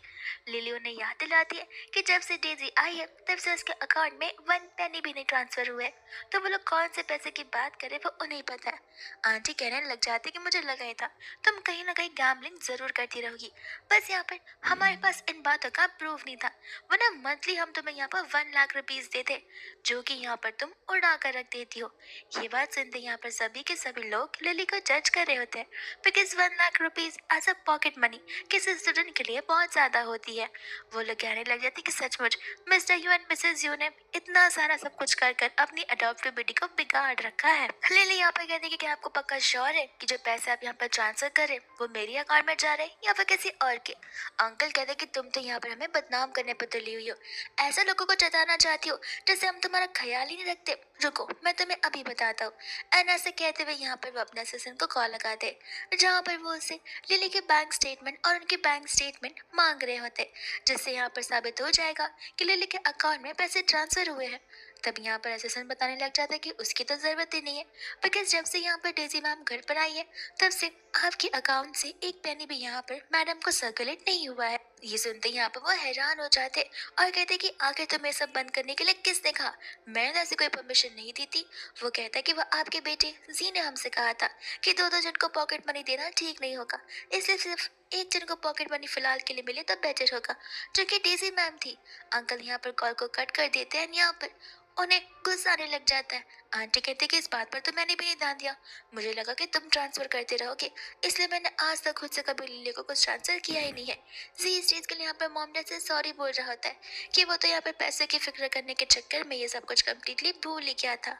लिली उन्हें याद दिलाती है कि जब से डेजी आई है तब से उसके अकाउंट में 1 पेनी भी नहीं ट्रांसफर हुए, तो वो लोग कौन से पैसे की बात करे वो उन्हें पता है। आंटी कहने लग जाती कि मुझे लगा ही था तुम कहीं ना कहीं गैम्बलिंग जरूर करती रहोगी, बस यहाँ पर हमारे पास इन बातों का प्रूफ नहीं था, वरना मंथली हम तुम्हें यहाँ पर 1 लाख रुपीज देते, जो कि यहाँ पर तुम उड़ा कर रख देती हो। ये बात सुनते यहाँ पर सभी के सभी लोग लिली को जज कर रहे होते हैं, because 1 lakh rupees as a pocket money किसी स्टूडेंट के लिए बहुत ज्यादा होती है। वो लोग कहने लग जाते कि सचमुच mister you and Mrs you ने इतना सारा सब कुछ कर कर अपनी अडॉप्टेड बेटी को बिगाड़ रखा है। लिली यहाँ पर कहती कि क्या आपको पक्का श्योर है कि जो पैसे आप यहाँ पर ट्रांसफर कर रहे वो मेरी अकाउंट में जा रहे या फिर किसी और के। अंकल कहते कि तुम तो यहाँ पर हमें बदनाम करने पर तुली हुई हो, ऐसा लोगों को जताना चाहती हो जैसे हम तुम्हारा ख्याल ही नहीं रखते। रुको, मैं तुम्हें अभी बताता हूँ। एंड ऐसे कहते हुए यहाँ पर वो अपने असिस्टेंट को कॉल लगाते, जहाँ पर वो उससे लिली के बैंक स्टेटमेंट और उनके बैंक स्टेटमेंट मांग रहे होते, जिससे यहाँ पर साबित हो जाएगा कि लिली के अकाउंट में पैसे ट्रांसफर हुए हैं। तब यहाँ पर असिस्टेंट बताने लग जाता है कि उसकी तो जरूरत ही नहीं है, बिकॉज जब से यहाँ पर डेजी मैम घर पर आई है तब से आपके अकाउंट से 1 पेनी भी यहाँ पर मैडम को सर्कुलेट नहीं हुआ है। ये सुनते ही यहाँ पर वो हैरान हो जाते और कहते कि आखिर तुम्हें सब बंद करने के लिए किसने कहा? मैंने तो ऐसी कोई परमिशन नहीं दी थी। वो कहता है कि वह आपके बेटे जी ने हमसे कहा था कि दो दो जन को पॉकेट मनी देना ठीक नहीं होगा, इसलिए सिर्फ एक जन को पॉकेट मनी फिलहाल के लिए मिले तो बेटर होगा, जो कि डेजी मैम थी। अंकल यहाँ पर कॉल को कट कर देते हैं। यहाँ पर उन्हें गुस्सा आने लग जाता है। आंटी कहती कि इस बात पर तो मैंने भी नहीं ध्यान दिया, मुझे लगा कि तुम ट्रांसफर करते रहोगे, इसलिए मैंने आज तक खुद से कभी लिली को कुछ ट्रांसफर किया ही नहीं है। जी इस चीज़ के लिए यहाँ पर मॉम डैड से सॉरी बोल रहा होता है कि वो तो यहाँ पर पैसे की फिक्र करने के चक्कर में ये सब कुछ कम्प्लीटली भूल ही गया था।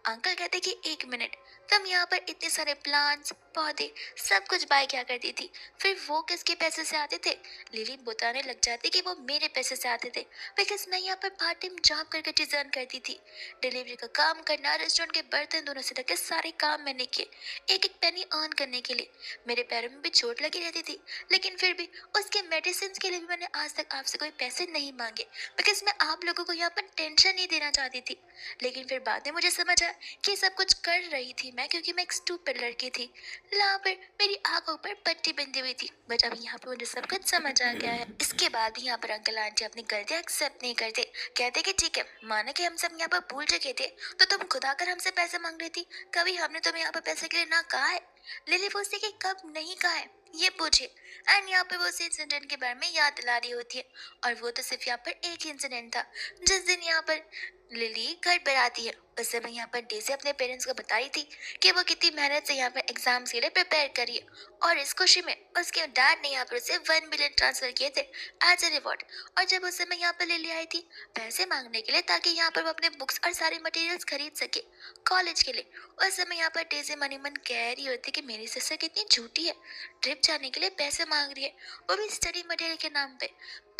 अंकल कहते कि एक मिनट, तुम यहाँ पर इतने सारे प्लांट्स पौधे सब कुछ बाय क्या करती थी, फिर वो किसके पैसे से आते थे? लिली बताने लग जाती कि वो मेरे पैसे से आते थे, बिकॉज मैं यहाँ पर पार्ट टाइम जॉब करके चीज अर्न करती थी। डिलीवरी का काम करना, रेस्टोरेंट के बर्तन धोने से लेकर सारे काम मैंने किए, एक एक पेनी अर्न करने के लिए। मेरे पैरों में भी चोट लगी रहती थी, लेकिन फिर भी उसके मेडिसिन के लिए भी मैंने आज तक आपसे कोई पैसे नहीं मांगे, बिकॉज मैं आप लोगों को यहाँ पर टेंशन नहीं देना चाहती थी। लेकिन फिर बाद में मुझे समझ आया कि सब कुछ कर रही थी मैं क्योंकि मैं एक स्टूपिड लड़की थी। यहाँ पर मेरी आंखों पर पट्टी बंधी हुई थी, बट अब यहाँ पर मुझे सब कुछ समझ आ गया है। इसके बाद यहाँ पर अंकल आंटी अपनी गलतियाँ एक्सेप्ट नहीं करते, कहते कि ठीक है, माना कि हम सब यहाँ पर भूल चुके थे, तो तुम खुद आकर हमसे पैसे मांग रही थी, कभी हमने तुम्हें यहाँ पर पैसे के लिए ना कहा है? लिली पूछती कि कब नहीं कहा है, ये पूछे। एंड यहाँ पे वो उस इंसिडेंट के बारे में याद दिला रही होती है, और वो तो सिर्फ यहाँ पर एक इंसिडेंट था जिस दिन यहाँ पर लिली घर पर आती है। उस समय यहाँ पर डेज़ी अपने पेरेंट्स को बता रही थी कि वो कितनी मेहनत से यहाँ पर एग्जाम्स के लिए प्रिपेयर कर रही है, और इस खुशी में उसके डैड ने यहाँ पर उसे 1 मिलियन ट्रांसफर किए थे एज ए रिवॉर्ड। और जब उस समय यहाँ पर लिली आई थी पैसे मांगने के लिए ताकि यहाँ पर वो अपने बुक्स और सारे मटेरियल्स खरीद सके कॉलेज के लिए, उस समय यहाँ पर डेज़ी मनी मन कह रही होती कि मेरी सिस्टर कितनी झूठी है, ट्रिप जाने के लिए पैसे मांग रही है, वो भी स्टडी मटेरियल के नाम पे।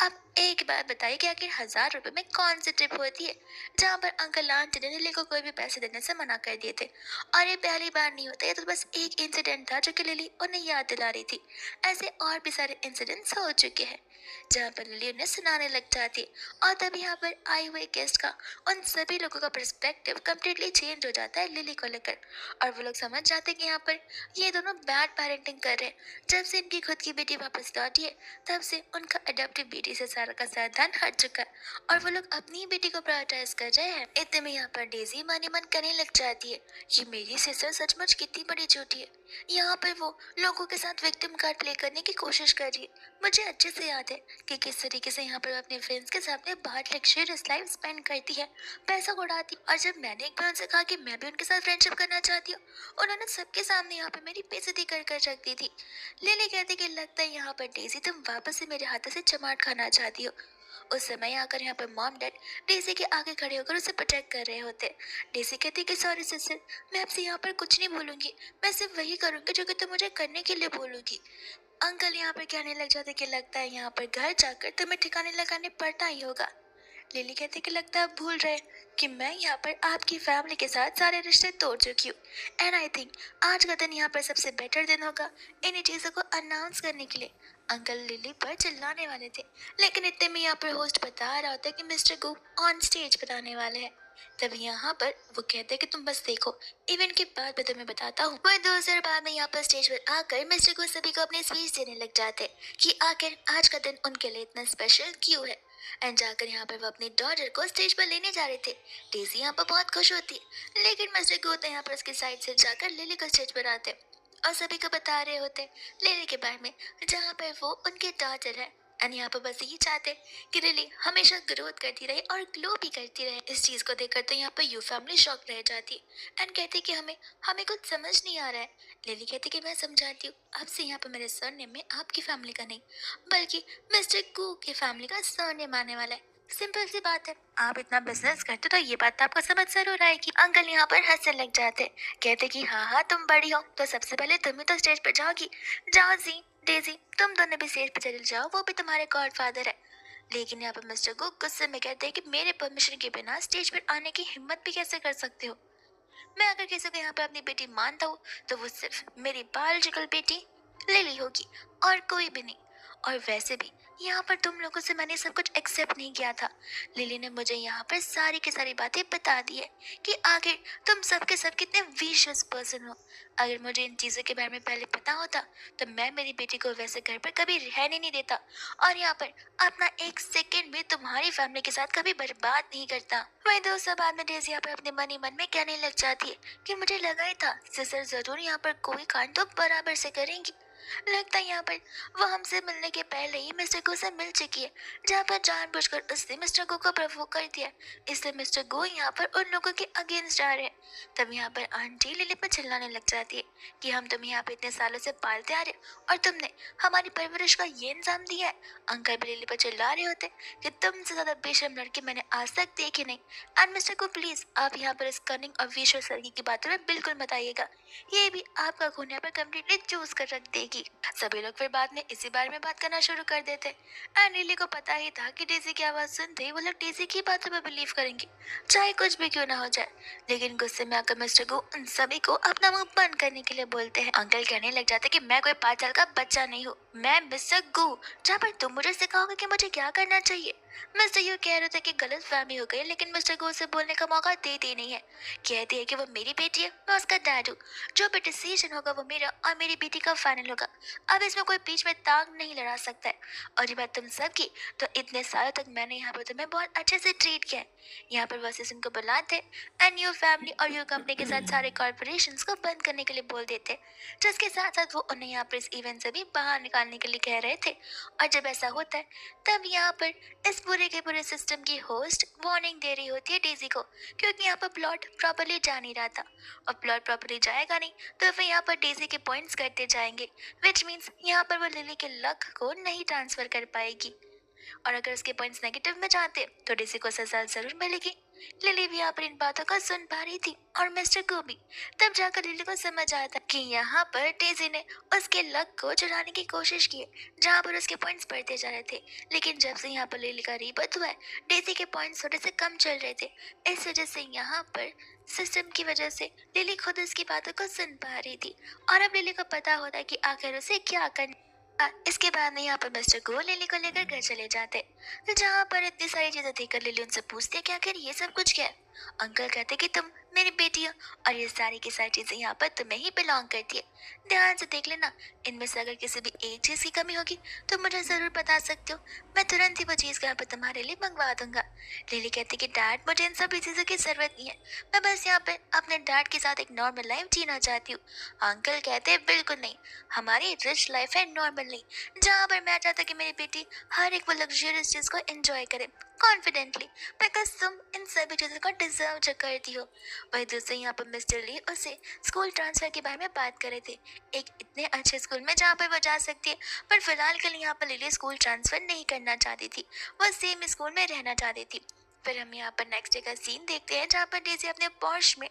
अब एक बात बताइए कि आखिर 1,000 रुपए में कौन सी ट्रिप होती है जहाँ पर अंकल आंटी ने लिली को कोई भी पैसे देने से मना कर दिए थे? और ये पहली बार नहीं होता, ये तो बस एक इंसिडेंट था जो कि लिली उन्हें याद दिला रही थी। ऐसे और भी सारे इंसिडेंट्स हो चुके हैं जहाँ पर लिली उन्हें सुनाने लग जाती है, और तब यहाँ पर आए हुए गेस्ट का उन सभी लोगों का पर्सपेक्टिव कम्प्लीटली चेंज हो जाता है लिली को लेकर, और वो लोग समझ जाते हैं कि यहाँ पर ये दोनों बैड पेरेंटिंग कर रहे हैं। जब से इनकी खुद की बेटी वापस लौटी है तब से उनका अडॉप्टिव बेटी से सारा का सारा ध्यान हट चुका है, और वो लोग अपनी ही बेटी को प्रायोरिटाइज कर रहे हैं। इतने में यहाँ पर डेजी मानी मन करने लग जाती है, ये मेरी सिस्टर सचमुच कितनी बड़ी झूठी है। यहाँ पर वो लोगों के साथ विक्टिम कार्ड प्ले करने की कोशिश कर रही है। मुझे अच्छे से याद है कि किस तरीके से यहाँ पर वो अपने फ्रेंड्स के सामने बाहर लग्जरियस लाइफ स्पेंड करती है, पैसा उड़ाती, और जब मैंने एक बार उनसे कहा कि मैं भी उनके साथ फ्रेंडशिप करना चाहती हूँ, उन्होंने सबके सामने यहाँ पे मेरी बेइज्जती कर कर रख दी थी। लिली कहती कि लगता है यहाँ पर डेजी तुम वापस से मेरे हाथों से चमाट खाना चाहती हो। उस समय आकर यहाँ पर मॉम डैड डेजी के आगे खड़े होकर उसे प्रोटेक्ट कर रहे होते। डेजी कहती कि सॉरी सिस्टर, मैं आपसे यहाँ पर कुछ नहीं बोलूंगी, मैं सिर्फ वही करूंगी जो कि तुम मुझे करने के लिए बोलूंगी। अंकल यहाँ पर कहने लग जाते कि लगता है यहाँ पर घर जाकर तुम्हें ठिकाने लगाने पड़ता ही होगा। लिली कहती कि लगता है आप भूल रहे कि मैं यहाँ पर आपकी फैमिली के साथ सारे रिश्ते तोड़ चुकी हूँ, एंड आई थिंक आज का दिन यहाँ पर सबसे बेटर दिन होगा इन्हीं चीज़ों को अनाउंस करने के लिए। अंकल लिली पर चिल्लाने वाले थे, लेकिन इतने में यहाँ पर होस्ट बता रहा होता है कि मिस्टर गू ऑन स्टेज बताने वाले हैं। तभी यहाँ पर वो कहते हैं कि तुम बस देखो, इवेंट के बाद मैं तुम्हें बताता हूँ। वह 2 साल बाद में यहाँ पर स्टेज पर आकर मिस्टर गू सभी को अपनी स्पीच देने लग जाते हैं कि आखिर आज का दिन उनके लिए इतना स्पेशल क्यों है। एंड जाकर यहाँ पर वो अपनी डॉटर को स्टेज पर लेने जा रहे थे। डेजी यहाँ पर बहुत खुश होती है, लेकिन मिस्टर गू तो यहाँ पर उसकी साइड से जाकर लिली को स्टेज पर आते और सभी को बता रहे होते लिली के बारे में, जहाँ पर वो उनके डॉटर है। एंड यहाँ पर बस यही चाहते कि लिली हमेशा ग्रोथ करती रहे और ग्लो भी करती रहे। इस चीज़ को देखकर तो यहाँ पर यू फैमिली शॉक रह जाती एंड कहती कि हमें हमें कुछ समझ नहीं आ रहा है। लिली कहती कि मैं समझाती हूँ, अब से यहाँ पर मेरे सरनेम में आपकी फैमिली का नहीं बल्कि मिस्टर कू की फैमिली का सरनेम आने वाला है। सिंपल सी बात है, आप इतना बिजनेस करते तो ये बात तो आपको समझ जरूर आएगी। अंकल यहाँ पर हंसने लग जाते, कहते कि हाँ हाँ तुम बड़ी हो तो सबसे पहले तुम ही तो स्टेज पर जाओगी। जाओ जी डेजी, तुम दोनों भी स्टेज पर चले जाओ, वो भी तुम्हारे गॉडफादर है। लेकिन यहाँ पर मिस्टर गो गुस्से में कहते हैं कि मेरे परमिशन के बिना स्टेज पर आने की हिम्मत भी कैसे कर सकते हो? मैं अगर किसी को यहाँ पर अपनी बेटी मानता हूँ तो वो सिर्फ मेरी बायोलॉजिकल बेटी लिली होगी और कोई भी नहीं। और वैसे भी यहाँ पर तुम लोगों से मैंने सब कुछ एक्सेप्ट नहीं किया था। लिली ने मुझे यहाँ पर सारी की सारी बातें बता दी है कि आखिर तुम सबके सब कितने विशियस पर्सन हो। अगर मुझे इन चीज़ों के बारे में पहले पता होता तो मैं मेरी बेटी को वैसे घर पर कभी रहने नहीं देता और यहाँ पर अपना एक सेकंड भी तुम्हारी फैमिली के साथ कभी बर्बाद नहीं करता। वही दोस्तों, बाद में डेज़ी यहाँ पर अपने मन ही मन में कहने लग जाती है कि मुझे लगा ही था सिस्टर जरूर यहाँ पर कोई कांड तो बराबर से करेंगी। लगता है यहाँ पर वो हमसे मिलने के पहले ही मिस्टर गो से मिल चुकी है, जहाँ पर जानबूझकर उसने मिस्टर गो को प्रोवोक कर दिया। इसलिए मिस्टर गो यहाँ पर उन लोगों के अगेंस्ट आ रहे हैं। तब यहाँ पर आंटी लिली पर चिल्लाने लग जाती है कि हम तुम्हें यहाँ पे इतने सालों से पालते आ रहे और तुमने हमारी परवरिश का ये इंजाम दिया है। अंकल भी लिली पर चिल्ला रहे होते कि तुमसे ज्यादा बेशर्म लड़की मैंने आज तक देखी नहीं। एंड मिस्टर को प्लीज आप यहाँ पर इस कनिंग और विश्वास लड़की की बातों में बिल्कुल मत आइएगा, ये भी आपका खून यहाँ पर कम्प्लीटली चूज कर रख देगी। सभी लोग फिर बाद में इसी बारे में बात करना शुरू कर देते। एंड लिली को पता ही था कि डेज़ी की आवाज सुनते ही वो लोग डेज़ी की बातों पर बिलीव करेंगे, चाहे कुछ भी क्यों ना हो जाए। लेकिन गुस्से में आकर मिस्टर गो उन सभी को अपना मुंह बंद करने के लिए बोलते हैं। अंकल कहने लग जाते कि मैं कोई 5 साल का बच्चा नहीं हूँ, मैं मिस्टर गो, जहाँ पर तुम मुझे सिखाओगे कि मुझे क्या करना चाहिए। मिस्टर यू कह रहे थे कि गलत फहमी हो गई, लेकिन मिस्टर गो से बोलने का मौका देते ही नहीं है। कहती है कि वो मेरी बेटी है, मैं उसका डैड हूँ, जो भी डिसीजन होगा वो मेरा और मेरी बेटी का फाइनल होगा। अब इसमें कोई बीच में ताक नहीं लड़ा सकता है। और ये बात तुम सब की, तो इतने सालों तक मैंने यहाँ पर तुम्हें बहुत अच्छे से ट्रीट किया है। यहाँ पर बॉसेस उनको बुलाते एंड यू फैमिली और यू कंपनी के साथ सारे कॉर्पोरेशंस को बंद करने के लिए बोल देते, जिसके साथ साथ वो उन्हें यहाँ पर इस इवेंट से भी बाहर निकालने के लिए कह रहे थे। और जब ऐसा होता है तब यहाँ पर इस पूरे के पूरे सिस्टम की होस्ट वार्निंग दे रही होती है डेज़ी को, क्योंकि यहाँ पर प्लॉट प्रॉपर्ली जा नहीं रहा था और प्लॉट प्रॉपर्ली जाएगा नहीं तो फिर यहाँ पर डेज़ी के पॉइंट्स करते जाएंगे, विच मीन्स यहाँ पर वो लिली के लक को नहीं ट्रांसफर कर पाएगी। और अगर उसके पॉइंट्स नेगेटिव में जाते तो डेज़ी को सजा जरूर मिलेगी। लिली भी यहाँ पर इन बातों को सुन पा रही थी और मिस्टर को भी। तब जाकर लिली को समझ आया था कि यहाँ पर डेज़ी ने उसके लक को चुराने की कोशिश की है, जहाँ पर उसके पॉइंट्स बढ़ते जा रहे थे। लेकिन जब से यहाँ पर लिली का रीबर्थ हुआ है, डेज़ी के पॉइंट्स थोड़े से कम चल रहे थे। इस वजह से यहाँ पर सिस्टम की वजह से लिली खुद उसकी बातों को सुन पा रही थी और अब लिली को पता होता है कि आखिर उसे क्या करना। इसके बाद में यहाँ पर मिस्टर गो लिली को लेकर घर चले जाते, जहाँ पर इतनी सारी चीजें देखकर लिली उनसे पूछती है कि आखिर ये सब कुछ क्या है। अंकल कहते कि तुम मेरी बेटी हो और ये सारी की सारी चीजें यहाँ पर तुम्हें ही बिलोंग करती है, ध्यान से देख लेना। इनमें से अगर किसी भी एक चीज की कमी होगी तो मुझे जरूर बता सकते हो, मैं तुरंत ही वो चीज यहाँ पर तुम्हारे लिए मंगवा दूंगा। लिली कहती कि डैड मुझे इन सभी चीजों की जरूरत नहीं है, मैं बस यहाँ पे अपने डैड के साथ एक नॉर्मल लाइफ जीना चाहती हूँ। अंकल कहते बिल्कुल नहीं, हमारी रिच लाइफ है नॉर्मल नहीं, जहाँ पर मैं चाहता कि मेरी बेटी हर एक वो लग्जरियस चीज को एंजॉय करे कॉन्फिडेंटली, बिकॉज तुम इन सभी चीजों को डिजर्व जो करती हो। वही दूसरे यहाँ पर मिस्टर ली उसे स्कूल ट्रांसफर के बारे में बात कर रहे थे, एक इतने अच्छे स्कूल में जहाँ पर वो जा सकती है, पर फिलहाल के लिए यहाँ पर लिली स्कूल ट्रांसफर नहीं करना चाहती थी, वो सेम स्कूल में रहना चाहती थी। फिर हम यहाँ पर नेक्स्ट डे का सीन देखते हैं, जहाँ पर डेज़ी अपने पॉश में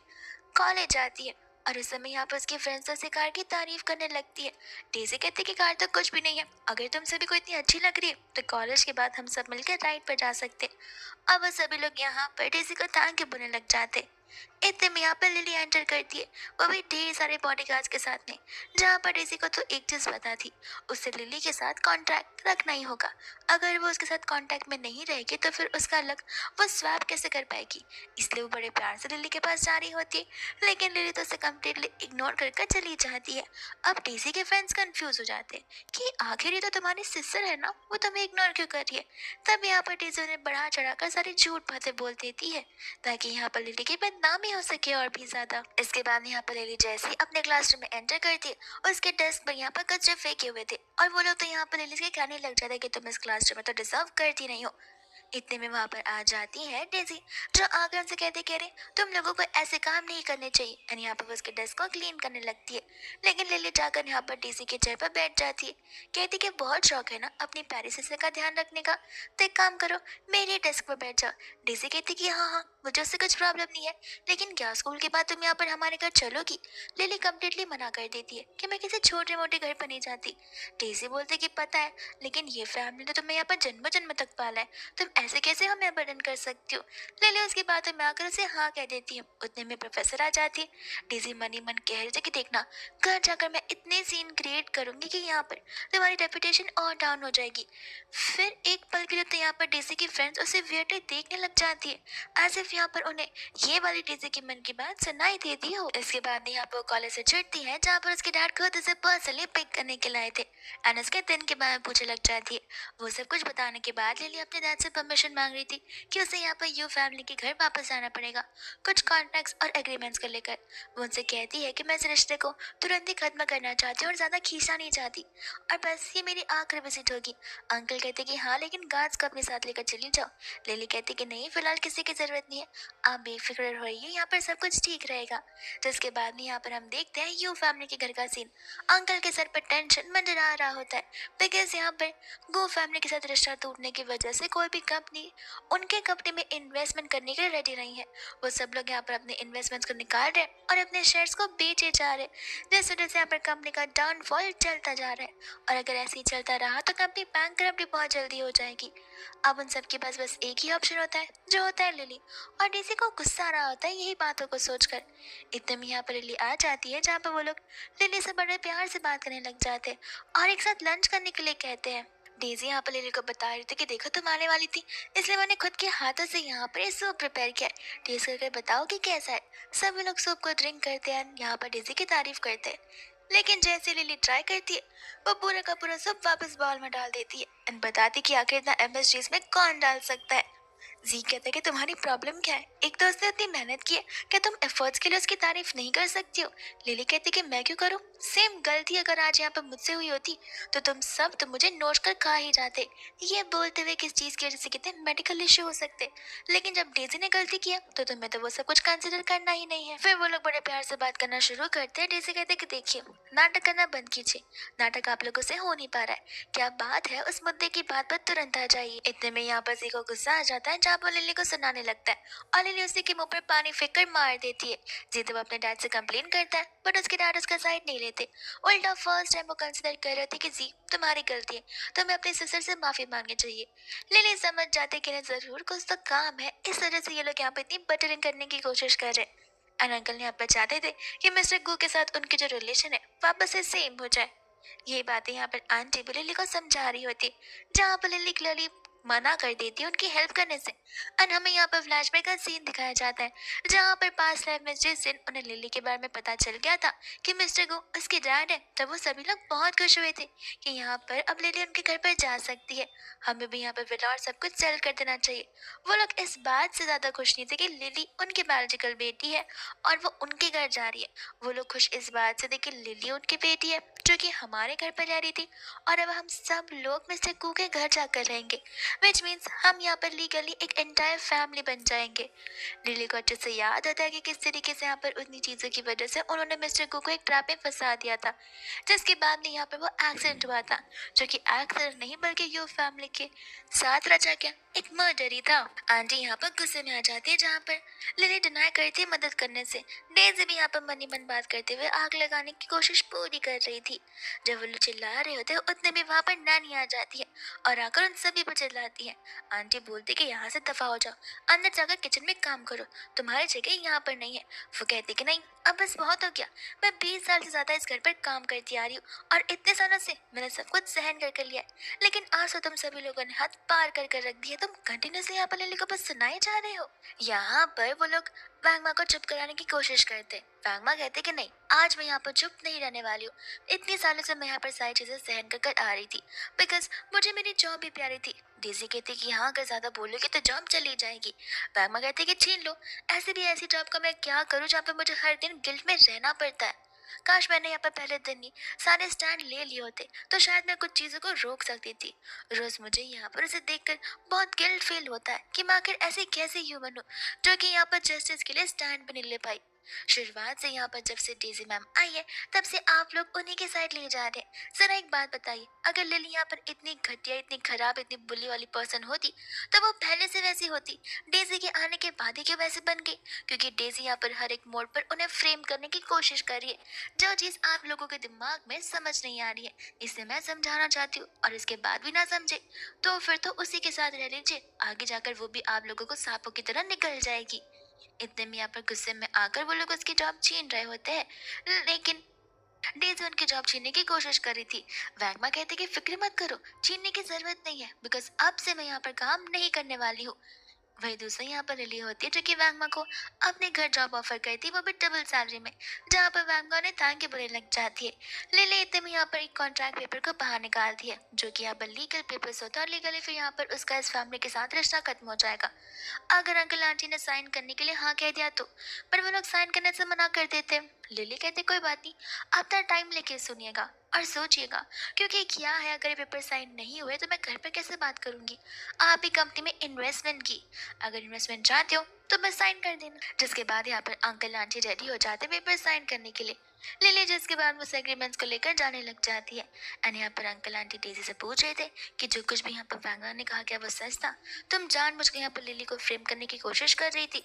कॉलेज जाती है और उस समय यहाँ पर उसकी फ्रेंड्स उससे कार की तारीफ करने लगती है। डेज़ी कहती है कि कार तो कुछ भी नहीं है, अगर तुम सभी को इतनी अच्छी लग रही है तो कॉलेज के बाद हम सब मिलकर राइड पर जा सकते हैं। अब वो सभी लोग यहाँ पर डेज़ी को थैंक यू बोलने लग जाते। इतने में यहाँ पर लिली एंटर करती है, वो भी ढेर सारे बॉडीगार्ड्स के साथ में, जहाँ पर डेज़ी को तो एक चीज पता थी, उसे लिली के साथ कॉन्टैक्ट रखना ही होगा। अगर वो उसके साथ कॉन्टैक्ट में नहीं रहेगी तो फिर उसका लक वो स्वैप कैसे कर पाएगी। इसलिए वो बड़े प्यार से लिली के पास जा रही होती है, लेकिन लिली तो उसे कम्प्लीटली इग्नोर कर चली जाती है। अब डेज़ी के फ्रेंड्स कंफ्यूज हो जाते हैं कि आखिर ये तो तुम्हारी सिस्टर है ना, वो तुम्हें इग्नोर क्यों कर रही है। तब यहाँ पर डेज़ी उन्हें बढ़ा चढ़ाकर सारी झूठ बातें बोल देती है, ताकि यहाँ पर लिली की बदनामी हो सके और भी ज्यादा। इसके बाद यहाँ पर लिली जैसे ही अपने क्लासरूम में एंटर करती है, उसके डेस्क पर यहाँ पर कचरे फेंके हुए थे और वो लोग तो यहाँ पर लिली से कहने लग जाते कि तुम इस क्लासरूम में तो डिजर्व करती नहीं हो। इतने में वहां पर आ जाती है डेज़ी, जो आकर उनसे कहते कह रहे तुम लोगों को ऐसे काम नहीं करने चाहिए, और यहाँ पर वो उसके डेस्क को क्लीन करने लगती है। लेकिन लिली जाकर यहाँ पर डेज़ी के चेयर पर बैठ जाती है, कहती कि बहुत शौक है ना अपनी प्यारी सिस्टर का ध्यान रखने का, तो एक काम करो मेरे डेस्क पर बैठ जाओ। डेज़ी कहती कि हाँ हाँ मुझे उससे कुछ प्रॉब्लम नहीं है, लेकिन क्या स्कूल के बाद तुम यहाँ पर हमारे घर चलोगी? लिली कंप्लीटली मना कर देती है कि मैं किसी छोटे मोटे घर पर नहीं जाती। डेजी बोलते कि पता है, लेकिन ये फैमिली ने तो तुम्हें यहाँ पर जन्म जन्म तक पाला है, तुम ऐसे कैसे हमें बर्डन कर सकती हो? लिली उसकी बातों में आकर उसे हाँ कह देती है। उतने में प्रोफेसर आ जाती है। डेजी मनी मन कह रही थी कि देखना, घर जाकर मैं इतने सीन क्रिएट करूंगी कि यहाँ पर तुम्हारी रेपुटेशन और डाउन हो जाएगी। फिर एक पल के लिए तो यहाँ पर डेजी की फ्रेंड्स उसे वियर्डली देखने लग जाती है, एज इफ यहाँ पर उन्हें ये वाली डेजी की मन की बात सुनाई देती हो। इसके बाद यहाँ पर वो कॉलेज से छुटती है, जहाँ पर उसके डैड खुद उसे पर्सनली पिक करने के लाए थे, एंड उसके दिन के बारे में पूछने लग जाती है। वो सब कुछ बताने के बाद लिली अपने डैड से परमिशन मांग रही थी कि उसे यहाँ पर यू फैमिली के घर वापस जाना पड़ेगा, कुछ कॉन्ट्रैक्ट्स और एग्रीमेंट्स को लेकर। वो उनसे कहती है कि मैं इस रिश्ते को तुरंत ही खत्म करना चाहती हूँ और ज्यादा खींचना नहीं चाहती, और बस ये मेरी आखिरी विजिट होगी। अंकल कहते कि हाँ, लेकिन गार्ड्स को अपने साथ लेकर चली जाओ। लिली कहती कि नहीं, फिलहाल किसी की जरूरत नहीं है, आप बेफिक्र रहिए, यहाँ पर सब कुछ ठीक रहेगा। जिसके बाद में यहाँ पर हम देखते हैं यू फैमिली के घर का सीन। अंकल के सर पर टेंशन मंडरा रहा होता है, बिकॉज यहाँ पर गो फैमिली के साथ रिश्ता टूटने की वजह से कोई भी कंपनी उनके कंपनी में इन्वेस्टमेंट करने के लिए रेडी नहीं है। वो सब लोग यहाँ पर अपने इन्वेस्टमेंट्स को निकाल रहे हैं और अपने शेयर्स को बेचे जा रहे हैं, जिस वजह से यहाँ पर कंपनी का डाउनफॉल चलता जा रहा है, और अगर ऐसे ही चलता रहा तो कंपनी बैंकरप्ट भी बहुत जल्दी हो जाएगी। अब उन सब के पास बस एक ही ऑप्शन होता है, जो होता है लिली, और डीसी को गुस्सा आ रहा होता है यही बातों को सोचकर। इतने में यहाँ पर लिली आ जाती है, जहाँ पर वो लोग लिली से बड़े प्यार से बात करने लग जाते हैं और एक साथ लंच करने के लिए कहते हैं। डेजी यहाँ पर लिली को बता रही थी कि देखो, तुम आने वाली थी, इसलिए मैंने खुद के हाथों से यहाँ पर सूप प्रिपेयर किया है, टेस्ट करके बताओ कि कैसा है। सभी लोग सूप को ड्रिंक करते हैं, यहाँ पर डेजी की तारीफ करते हैं, लेकिन जैसे लिली ट्राई करती है, वो पूरा का पूरा सूप वापस बाउल में डाल देती है एंड बताती कि आखिर इतना एमएसजी इसमें कौन डाल सकता है। जी कहता है कि तुम्हारी प्रॉब्लम क्या है, एक तो उसने इतनी मेहनत की है, क्या तुम एफर्ट्स के लिए उसकी तारीफ नहीं कर सकती हो? लिली कहती कि मैं क्यों करूं, सेम गलती अगर आज यहाँ पर मुझसे हुई होती तो तुम सब तो मुझे नोच कर खा ही जाते। ये बोलते हुए किस चीज की वजह से कितने मेडिकल इश्यू हो सकते, लेकिन जब डेजी ने गलती किया तो तुम्हें तो वो सब कुछ कंसिडर करना ही नहीं है। फिर वो लोग बड़े प्यार से बात करना शुरू करते हैं। डेजी कहते कि देखिए, नाटक करना बंद कीजिए, नाटक आप लोगों से हो नहीं पा रहा है, क्या बात है उस मुद्दे की बात पर तुरंत आ जाइए। इतने में यहाँ पर जी को गुस्सा आ जाता है, जहाँ पर लिली को सुनाने लगता है और लिली उसी के मुंह पर पानी फेंक कर मार देती है। जी तो अपने डैड से कंप्लेन करता है, बट उसके डैड उसका साइड नहीं लेते। उल्टा फर्स्ट टाइम वो कंसिडर कर रहे थे कि जी तुम्हारी गलती है, तुम्हें अपने सिस्टर से माफी मांगनी चाहिए। लिली समझ जाते कि इन्हें जरूर कुछ तो काम है, इस वजह से ये लोग यहाँ पे इतनी बटरिंग करने की कोशिश कर रहे हैं। एंड अंकल यहाँ पर चाहते थे कि मिस्टर गू के साथ उनकी जो रिलेशन है वापस से सेम हो जाए। यही बातें यहाँ पर आंटी भी लिली को समझा रही होती, जहाँ पर लिली क्लियरली मना कर देती है उनकी हेल्प करने से। और हमें यहाँ पर फ्लैशबैक का सीन दिखाया जाता है, जहाँ पर पास्ट लाइफ में जिस दिन उन्हें लिली के बारे में पता चल गया था कि मिस्टर गो उसके डैड है, तब वो सभी लोग बहुत खुश हुए थे कि यहाँ पर अब लिली उनके घर पर जा सकती है, हमें भी यहाँ पर विला और सब कुछ सेल कर देना चाहिए। वो लोग इस बात से ज्यादा खुश नहीं थे कि लिली उनकी बायोलॉजिकल बेटी है और वो उनके घर जा रही है। वो लोग खुश इस बात से थे कि लिली उनकी बेटी है जो कि हमारे घर पर रह रही थी, और अब हम सब लोग मिस्टर कू के घर जाकर रहेंगे, विच मीन्स हम यहाँ पर लीगली एक एंटायर फैमिली बन जाएंगे। लिली को अच्छे से याद होता है कि किस तरीके से यहाँ पर उन्हीं चीज़ों की वजह से उन्होंने मिस्टर कू को एक ट्रैप में फंसा दिया था, जिसके बाद में यहाँ पर वो एक्सीडेंट हुआ था, जो कि एक्सीडेंट नहीं बल्कि यू फैमिली के साथ रचा गया एक मर्डर ही था। आंटी यहाँ पर गुस्से में आ जाती है, जहाँ पर लिली डिनाई करती है मदद करने से। डेजी भी यहाँ पर मनी मन बात करते हुए आग लगाने की कोशिश पूरी कर रही थी। जब वो लोग चिल्ला रहे होते उतने में वहाँ पर नैनी आ जाती है और आकर उन सभी पर चिल्लाती है। आंटी बोलती कि यहाँ से दफा हो जाओ, अंदर जाकर किचन में काम करो, तुम्हारी जगह यहाँ पर नहीं है। वो कहती कि नहीं, अब बस बहुत हो गया, मैं 20 साल से ज्यादा इस घर पर काम करती आ रही हूँ और इतने सालों से मैंने सब कुछ सहन कर लिया है, लेकिन आज तो तुम सभी लोगों ने हाथ पार कर रख दिया, तुम कंटिन्यूसली यहाँ पर लिली को बस सुनाए जा रहे हो। यहाँ पर वो लोग वैंगमा को चुप कराने की कोशिश करते। वैंगमा कहते कि नहीं, आज मैं यहाँ पर चुप नहीं रहने वाली हूँ, इतनी सालों से मैं यहाँ पर सारी चीजें सहन कर आ रही थी, बिकॉज मुझे मेरी जॉब भी प्यारी थी। डेजी कहती कि हाँ, अगर ज्यादा बोलोगे तो जॉब चली जाएगी। वैंगमा कहते कि छीन लो, ऐसे भी ऐसी जॉब का मैं क्या करूँ जहाँ पे मुझे हर दिन गिल्ट में रहना पड़ता है। काश मैंने यहाँ पर पहले दिन ही सारे स्टैंड ले लिए होते, तो शायद मैं कुछ चीजों को रोक सकती थी। रोज मुझे यहाँ पर उसे देखकर बहुत गिल्ट फील होता है कि मैं आखिर ऐसे कैसे ह्यूमन हूँ जो कि यहाँ पर जस्टिस के लिए स्टैंड भी नहीं ले पाई। शुरुआत से यहाँ पर जब से डेजी मैम आई है तब से आप लोग उन्हीं के साइड ले जा रहे हैं। जरा एक बात बताइए, अगर लिली यहाँ पर इतनी घटिया, इतनी खराब, इतनी बुली वाली पर्सन होती तो वो पहले से वैसी होती। डेजी के आने के बाद ही क्यों वैसे बन गई? क्योंकि डेजी यहाँ पर हर एक मोड़ पर उन्हें फ्रेम करने की कोशिश कर रही है, जो चीज आप लोगों के दिमाग में समझ नहीं आ रही है। इसे मैं समझाना चाहती हूँ और इसके बाद भी ना समझे तो फिर तो उसी के साथ रह लीजिए, आगे जाकर वो भी आप लोगों को सांपों की तरह निकल जाएगी। इतने में यहाँ पर गुस्से में आकर वो लोग उसकी जॉब छीन रहे होते हैं, लेकिन डेज़ उनकी जॉब छीनने की कोशिश कर रही थी। वैगमा कहते कि फिक्र मत करो, छीनने की जरूरत नहीं है, बिकॉज अब से मैं यहाँ पर काम नहीं करने वाली हूँ। वही दूसरी यहाँ पर लिली होती है जो कि वैंगमा को अपने घर जॉब ऑफर करती है, वो भी डबल सैलरी में, जहाँ पर वैंगमा उन्हें तान के बुरे लग जाती है। लिली इतने में यहाँ पर एक कॉन्ट्रैक्ट पेपर को बाहर निकालती है जो कि यहाँ पर लीगल पेपर्स होता है, और लीगली फिर यहाँ पर उसका इस फैमिली के साथ रिश्ता खत्म हो जाएगा अगर अंकल आंटी ने साइन करने के लिए हाँ कह दिया तो। पर वो लोग साइन करने से मना कर देते हैं। लिली कहते कोई बात नहीं, अपना टाइम लेके सुनिएगा और सोचिएगा, क्योंकि क्या है अगर ये पेपर साइन नहीं हुए तो मैं घर पर कैसे बात करूंगी। आप ही कंपनी में इन्वेस्टमेंट की, अगर इन्वेस्टमेंट चाहते हो तो बस साइन कर देना। जिसके बाद यहाँ पर अंकल आंटी रेडी हो जाते पेपर साइन करने के लिए। लिली जिसके बाद उस एग्रीमेंट्स को लेकर जाने लग जाती है। एंड यहाँ पर अंकल आंटी डेजी से पूछ रहे थे कि जो कुछ भी यहाँ पर वैंगा ने कहा क्या वो सच था? तुम जानबूझ के यहाँ पर लिली को फ्रेम करने की कोशिश कर रही थी।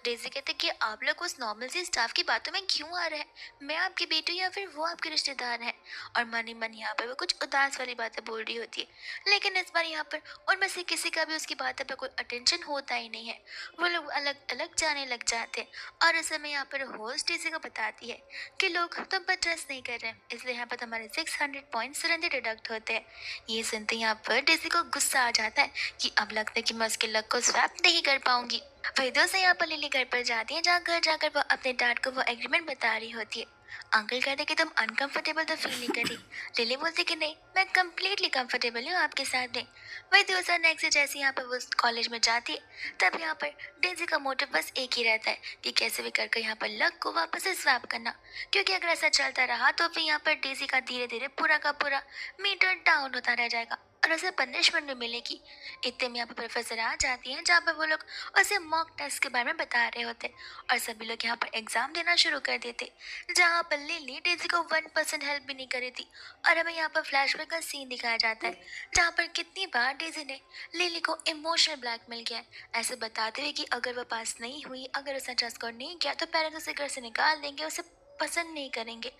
डेजी कहते कि आप लोग उस नॉर्मल सी स्टाफ की बातों में क्यों आ रहे हैं? मैं आपकी बेटी हूँ या फिर वो आपके रिश्तेदार हैं? और मन ही मन यहाँ पर वो कुछ उदास वाली बातें बोल रही होती है, लेकिन इस बार यहाँ पर उनमें से किसी का भी उसकी बातों पर कोई अटेंशन होता ही नहीं है। वो लोग अलग अलग जाने लग जाते हैं। और इस समय यहाँ पर होस्ट डेजी को बताती है कि लोग तुम पर ट्रस्ट नहीं कर रहे हैं, इसलिए यहाँ पर तुम्हारे 600 पॉइंट्स तुरंत ही डिडक्ट होते हैं। ये सुनते ही यहाँ पर डेजी को गुस्सा आ जाता है कि अब लगता है कि मैं उसके लक को स्वैप नहीं कर पाऊंगी। वही दोस्त यहाँ पर लिली घर पर जाती है, जहाँ घर जाकर वो अपने डैड को वो एग्रीमेंट बता रही होती है। अंकल कहते कि तुम अनकंफर्टेबल तो फील नहीं करी। लिली बोलती कि नहीं, मैं कंप्लीटली कंफर्टेबल हूँ आपके साथ में। वही दूसरा नेक्स्ट डे जैसे यहाँ पर वो कॉलेज में जाती है, तब यहाँ पर डेजी का मोटिव बस एक ही रहता है कि कैसे भी करके यहाँ पर लक को वापस से स्वैप करना, क्योंकि अगर ऐसा चलता रहा तो फिर यहाँ पर डेजी का धीरे धीरे पूरा का पूरा मीटर डाउन होता रह जाएगा और उसे पनिशमेंट भी मिलेगी। इतने में यहाँ पर प्रोफेसर आ जाती हैं, जहाँ पर वो लोग उसे मॉक टेस्ट के बारे में बता रहे होते और सभी लोग यहाँ पर एग्जाम देना शुरू कर देते, जहाँ पर लिली डेजी को 1% हेल्प भी नहीं करी थी। और हमें यहाँ पर फ्लैशबैक का सीन दिखाया जाता है, जहाँ पर कितनी बार डेजी ने लिली को इमोशनल ब्लैकमेल किया है, ऐसे बताते हुए कि अगर वो पास नहीं हुई, अगर उसने अच्छा स्कोर नहीं किया तो पेरेंट्स उसे घर से निकाल देंगे, उसे पसंद नहीं करेंगे।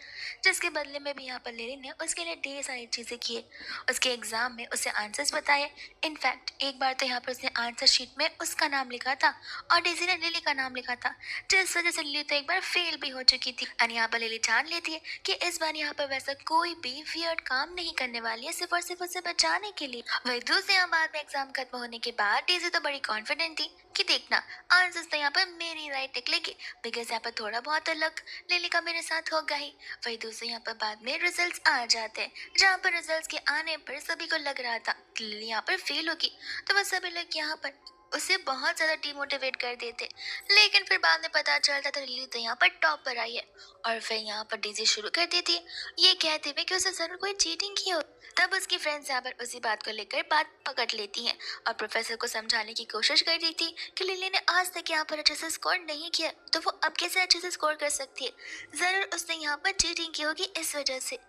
जिसके बदले में भी यहाँ पर लिली ने उसके लिए ढेर सारी चीज़ें की है। उसके एग्जाम में उसे आंसर्स बताए। इनफैक्ट एक बार तो यहाँ पर उसने आंसर शीट में उसका नाम लिखा था और डेजी ने लिली का नाम लिखा था, जिस वजह से लिली तो एक बार फेल भी हो चुकी थी। और यहाँ पर लिली जान लेती है कि इस बार यहाँ पर वैसा कोई भी वियर्ड काम नहीं करने वाली है, सिर्फ और सिर्फ उसे बचाने के लिए। वही दूसरे यहाँ बाद में एग्जाम खत्म होने के बाद डेजी तो बड़ी कॉन्फिडेंट थी कि देखना आंसर्स तो यहाँ पर मेरी राइट निकलेगी, बिकॉज यहाँ पर थोड़ा बहुत तो लक लिली का मेरे साथ होगा ही। वही दूसरे यहाँ पर बाद में रिजल्ट्स आ जाते हैं, जहाँ पर रिजल्ट्स के आने पर सभी को लग रहा था कि लिली यहाँ पर फेल होगी, तो वह सभी लोग यहाँ पर उसे बहुत ज़्यादा डिमोटिवेट कर देते। लेकिन फिर बाद में पता चलता तो लिली तो यहाँ पर टॉप पर आई है। और फिर यहाँ पर डीजे शुरू कर देती है, ये कहते हुए कि उसे ज़रूर कोई चीटिंग की हो। तब उसकी फ्रेंड्स यहाँ पर उसी बात को लेकर बात पकड़ लेती हैं और प्रोफेसर को समझाने की कोशिश कर रही थी कि लिली ने आज तक यहाँ पर अच्छे से स्कोर नहीं किया, तो वो अब कैसे अच्छे से स्कोर कर सकती है? ज़रूर उसने यहाँ पर चीटिंग की होगी इस वजह से।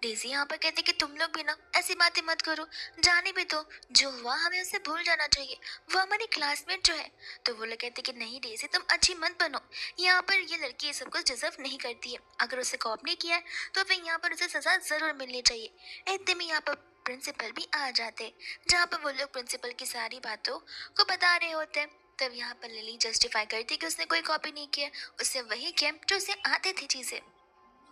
डेजी यहाँ पर कहती कि तुम लोग भी ना ऐसी बातें मत करो, जाने भी दो, जो हुआ हमें उसे भूल जाना चाहिए, वो हमारी क्लासमेट जो है। तो वो लोग कहते कि नहीं डेजी, तुम अच्छी मत बनो, यहाँ पर ये लड़की ये सब कुछ डिजर्व नहीं करती है, अगर उसे कॉप नहीं किया है तो फिर यहाँ पर उसे सजा जरूर मिलनी चाहिए। इतने में यहाँ पर प्रिंसिपल भी आ जाते, जहाँ पर वो लोग प्रिंसिपल की सारी बातों को बता रहे होते हैं। तब यहाँ पर लिली जस्टिफाई करती कि उसने कोई कॉपी नहीं किया, उससे वही किया जो उसे आते थे चीजें।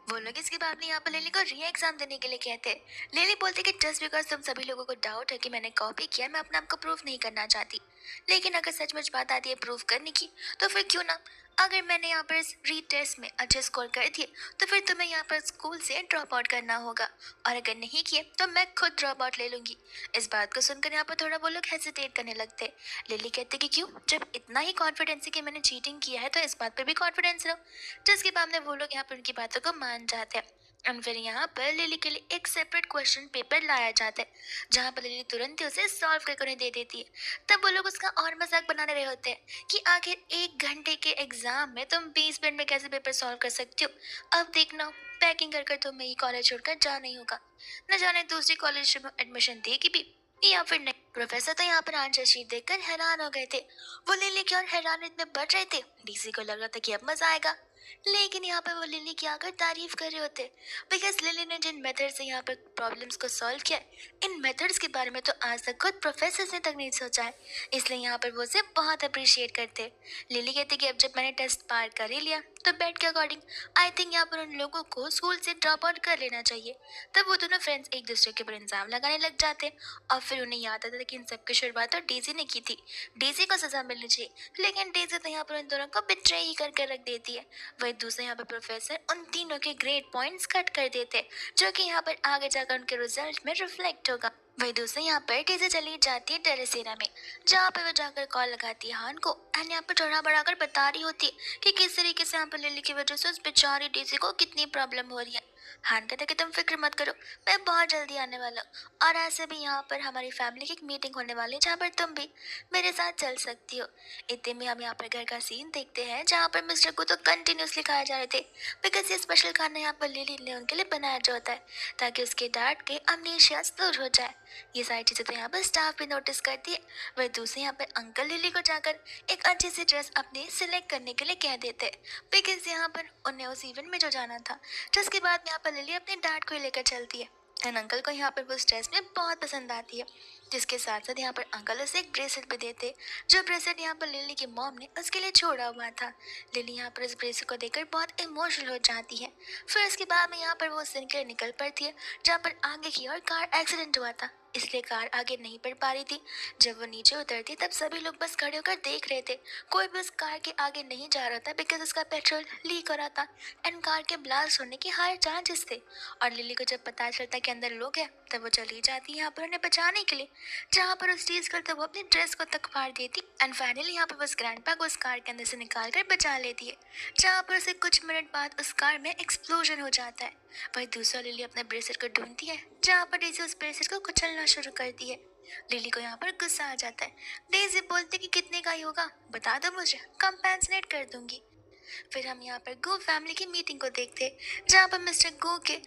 वो लोग इसके बाद में यहाँ पर लिली को री एग्जाम देने के लिए कहते हैं। लिली बोलती कि जस्ट बिकॉज तुम सभी लोगों को डाउट है कि मैंने कॉपी किया, मैं अपने आप को प्रूफ नहीं करना चाहती, लेकिन अगर सचमुच बात आती है प्रूफ करने की तो फिर क्यों ना, अगर मैंने यहाँ पर इस री टेस्ट में अच्छे स्कोर कर दिए तो फिर तुम्हें यहाँ पर स्कूल से ड्रॉप आउट करना होगा, और अगर नहीं किए तो मैं खुद ड्रॉप आउट ले लूंगी। इस बात को सुनकर यहाँ पर थोड़ा वो लोग हेजिटेट करने लगते। लिली कहते कि क्यों, जब इतना ही कॉन्फिडेंस है कि मैंने चीटिंग किया है तो इस बात पर भी कॉन्फिडेंस रहो। जिसके बाद में वो लोग यहाँ पर उनकी बातों को मान जाते हैं। एंड फिर यहाँ पर लिली के लिए एक सेपरेट क्वेश्चन पेपर लाया जाता है, जहाँ पर लिली तुरंत ही उसे सॉल्व करके उन्हें दे देती है। तब वो लोग उसका और मजाक बनाने रहे होते हैं कि आखिर 1 घंटे के एग्जाम में तुम 20 मिनट में कैसे पेपर सॉल्व कर सकती हो। अब देखना, पैकिंग कर कर तुम्हें ये कॉलेज छोड़कर जाना ही होगा। न जाने दूसरी कॉलेज में एडमिशन देगी भी या फिर नहीं। प्रोफेसर तो यहाँ पर आंसर शीट देखकर हैरान हो गए थे। वो लिली की और हैरान इतने बढ़ रहे थे, डीसी को लग रहा था कि अब मजा आएगा। लेकिन यहाँ पर वो लिली की आकर तारीफ कर रहे होते, बिकॉज लिली ने जिन मेथड से यहाँ पर प्रॉब्लम्स को सॉल्व किया है, इन मेथड्स के बारे में तो आज तक खुद प्रोफेसर ने तक नहीं सोचा है। इसलिए यहाँ पर वो उसे बहुत अप्रिशिएट करते। लिली कहती कि अब जब मैंने टेस्ट पार कर ही लिया तो बेट के अकॉर्डिंग आई थिंक यहाँ पर उन लोगों को स्कूल से ड्रॉप आउट कर लेना चाहिए। तब वो दोनों फ्रेंड्स एक दूसरे के ऊपर इल्जाम लगाने लग जाते और फिर उन्हें याद आता था कि इन सब की शुरुआत तो डेजी ने की थी, डेजी को सजा मिलनी चाहिए। लेकिन डेजी तो यहाँ पर उन दोनों को बिट्रे ही करके रख देती है। वही दूसरे यहाँ पर प्रोफेसर उन तीनों के ग्रेड पॉइंट्स कट कर देते हैं, जो कि यहाँ पर आगे जाकर उनके रिजल्ट में रिफ्लेक्ट होगा। वही दूसरे यहाँ पर डेजी चली जाती है टेरेसेरा में, जहाँ पर वो जाकर कॉल लगाती है हान को एंड यहाँ पर चढ़ा बढ़ाकर बता रही होती है कि किस तरीके से यहाँ पर लिली की वजह से उस बेचारी डेजी को कितनी प्रॉब्लम हो रही है। हान कहता कि तुम फिक्र मत करो, मैं बहुत जल्दी आने वाला हूँ। और ऐसे भी यहाँ पर हमारी फैमिली की एक मीटिंग होने वाली है, जहाँ पर तुम भी मेरे साथ चल सकती हो। इतने में हम यहाँ पर घर का सीन देखते हैं, जहाँ पर मिस्टर को तो कंटिन्यूसली खाए जा रहे थे, बिकॉज ये स्पेशल खाना यहाँ पर लिली ने उनके लिए बनाया जो होता है, ताकि उसके डैड के अमनीशिया दूर हो जाए। ये सारी चीज़ें तो यहाँ पर स्टाफ भी नोटिस करती है। वह दूसरे यहाँ पर अंकल लिली को जाकर एक अच्छी सी ड्रेस अपनी सिलेक्ट करने के लिए कह देते हैं, बिकॉज यहाँ पर उन्हें उस इवेंट में जो जाना था। जिसके बाद यहाँ पर लिली अपने डैड को ही लेकर चलती है एंड अंकल को यहाँ पर वो ड्रेस में बहुत पसंद आती है। जिसके साथ साथ यहाँ पर अंकल उसे एक ब्रेसलेट भी देते, जो ब्रेसलेट यहाँ पर लिली की मॉम ने उसके लिए छोड़ा हुआ था। लिली यहाँ पर इस ब्रेसलेट को देखकर बहुत इमोशनल हो जाती है। फिर उसके बाद में यहाँ पर वो उस दिन के लिए निकल पड़ती है, जहाँ पर आगे की ओर कार एक्सीडेंट हुआ था, इसलिए कार आगे नहीं बढ़ पा रही थी। जब वो नीचे उतरती तब सभी लोग बस खड़े होकर देख रहे थे, कोई भी उस कार के आगे नहीं जा रहा था, बिकॉज उसका पेट्रोल लीक हो रहा था एंड कार के ब्लास्ट होने के हाई चांसेस थे। और लिली को जब पता चलता कि अंदर लोग हैं, तब वो चली जाती है यहाँ पर उन्हें बचाने के लिए, जहाँ पर उस चीज करते वो अपनी ड्रेस को तक फाड़ देती एंड फाइनली यहाँ पर उस ग्रैंडपा को उस कार के अंदर से निकाल कर बचा लेती है, जहाँ पर उसे कुछ मिनट बाद उस कार में एक्सप्लोजन हो जाता है। वही दूसरा लिली अपने ब्रेसलेट को ढूंढती है, जहाँ पर डेजी उस ब्रेसलेट को कुचलना शुरू करती है। लिली को यहाँ पर गुस्सा आ जाता है। डेजी बोलती कि कितने का ही होगा, बता दो मुझे, कंपेंसेट कर दूंगी। फिर हम यहाँ पर गो फैमिली की मीटिंग को देखते हैं, जहाँ पर मिस्टर गो के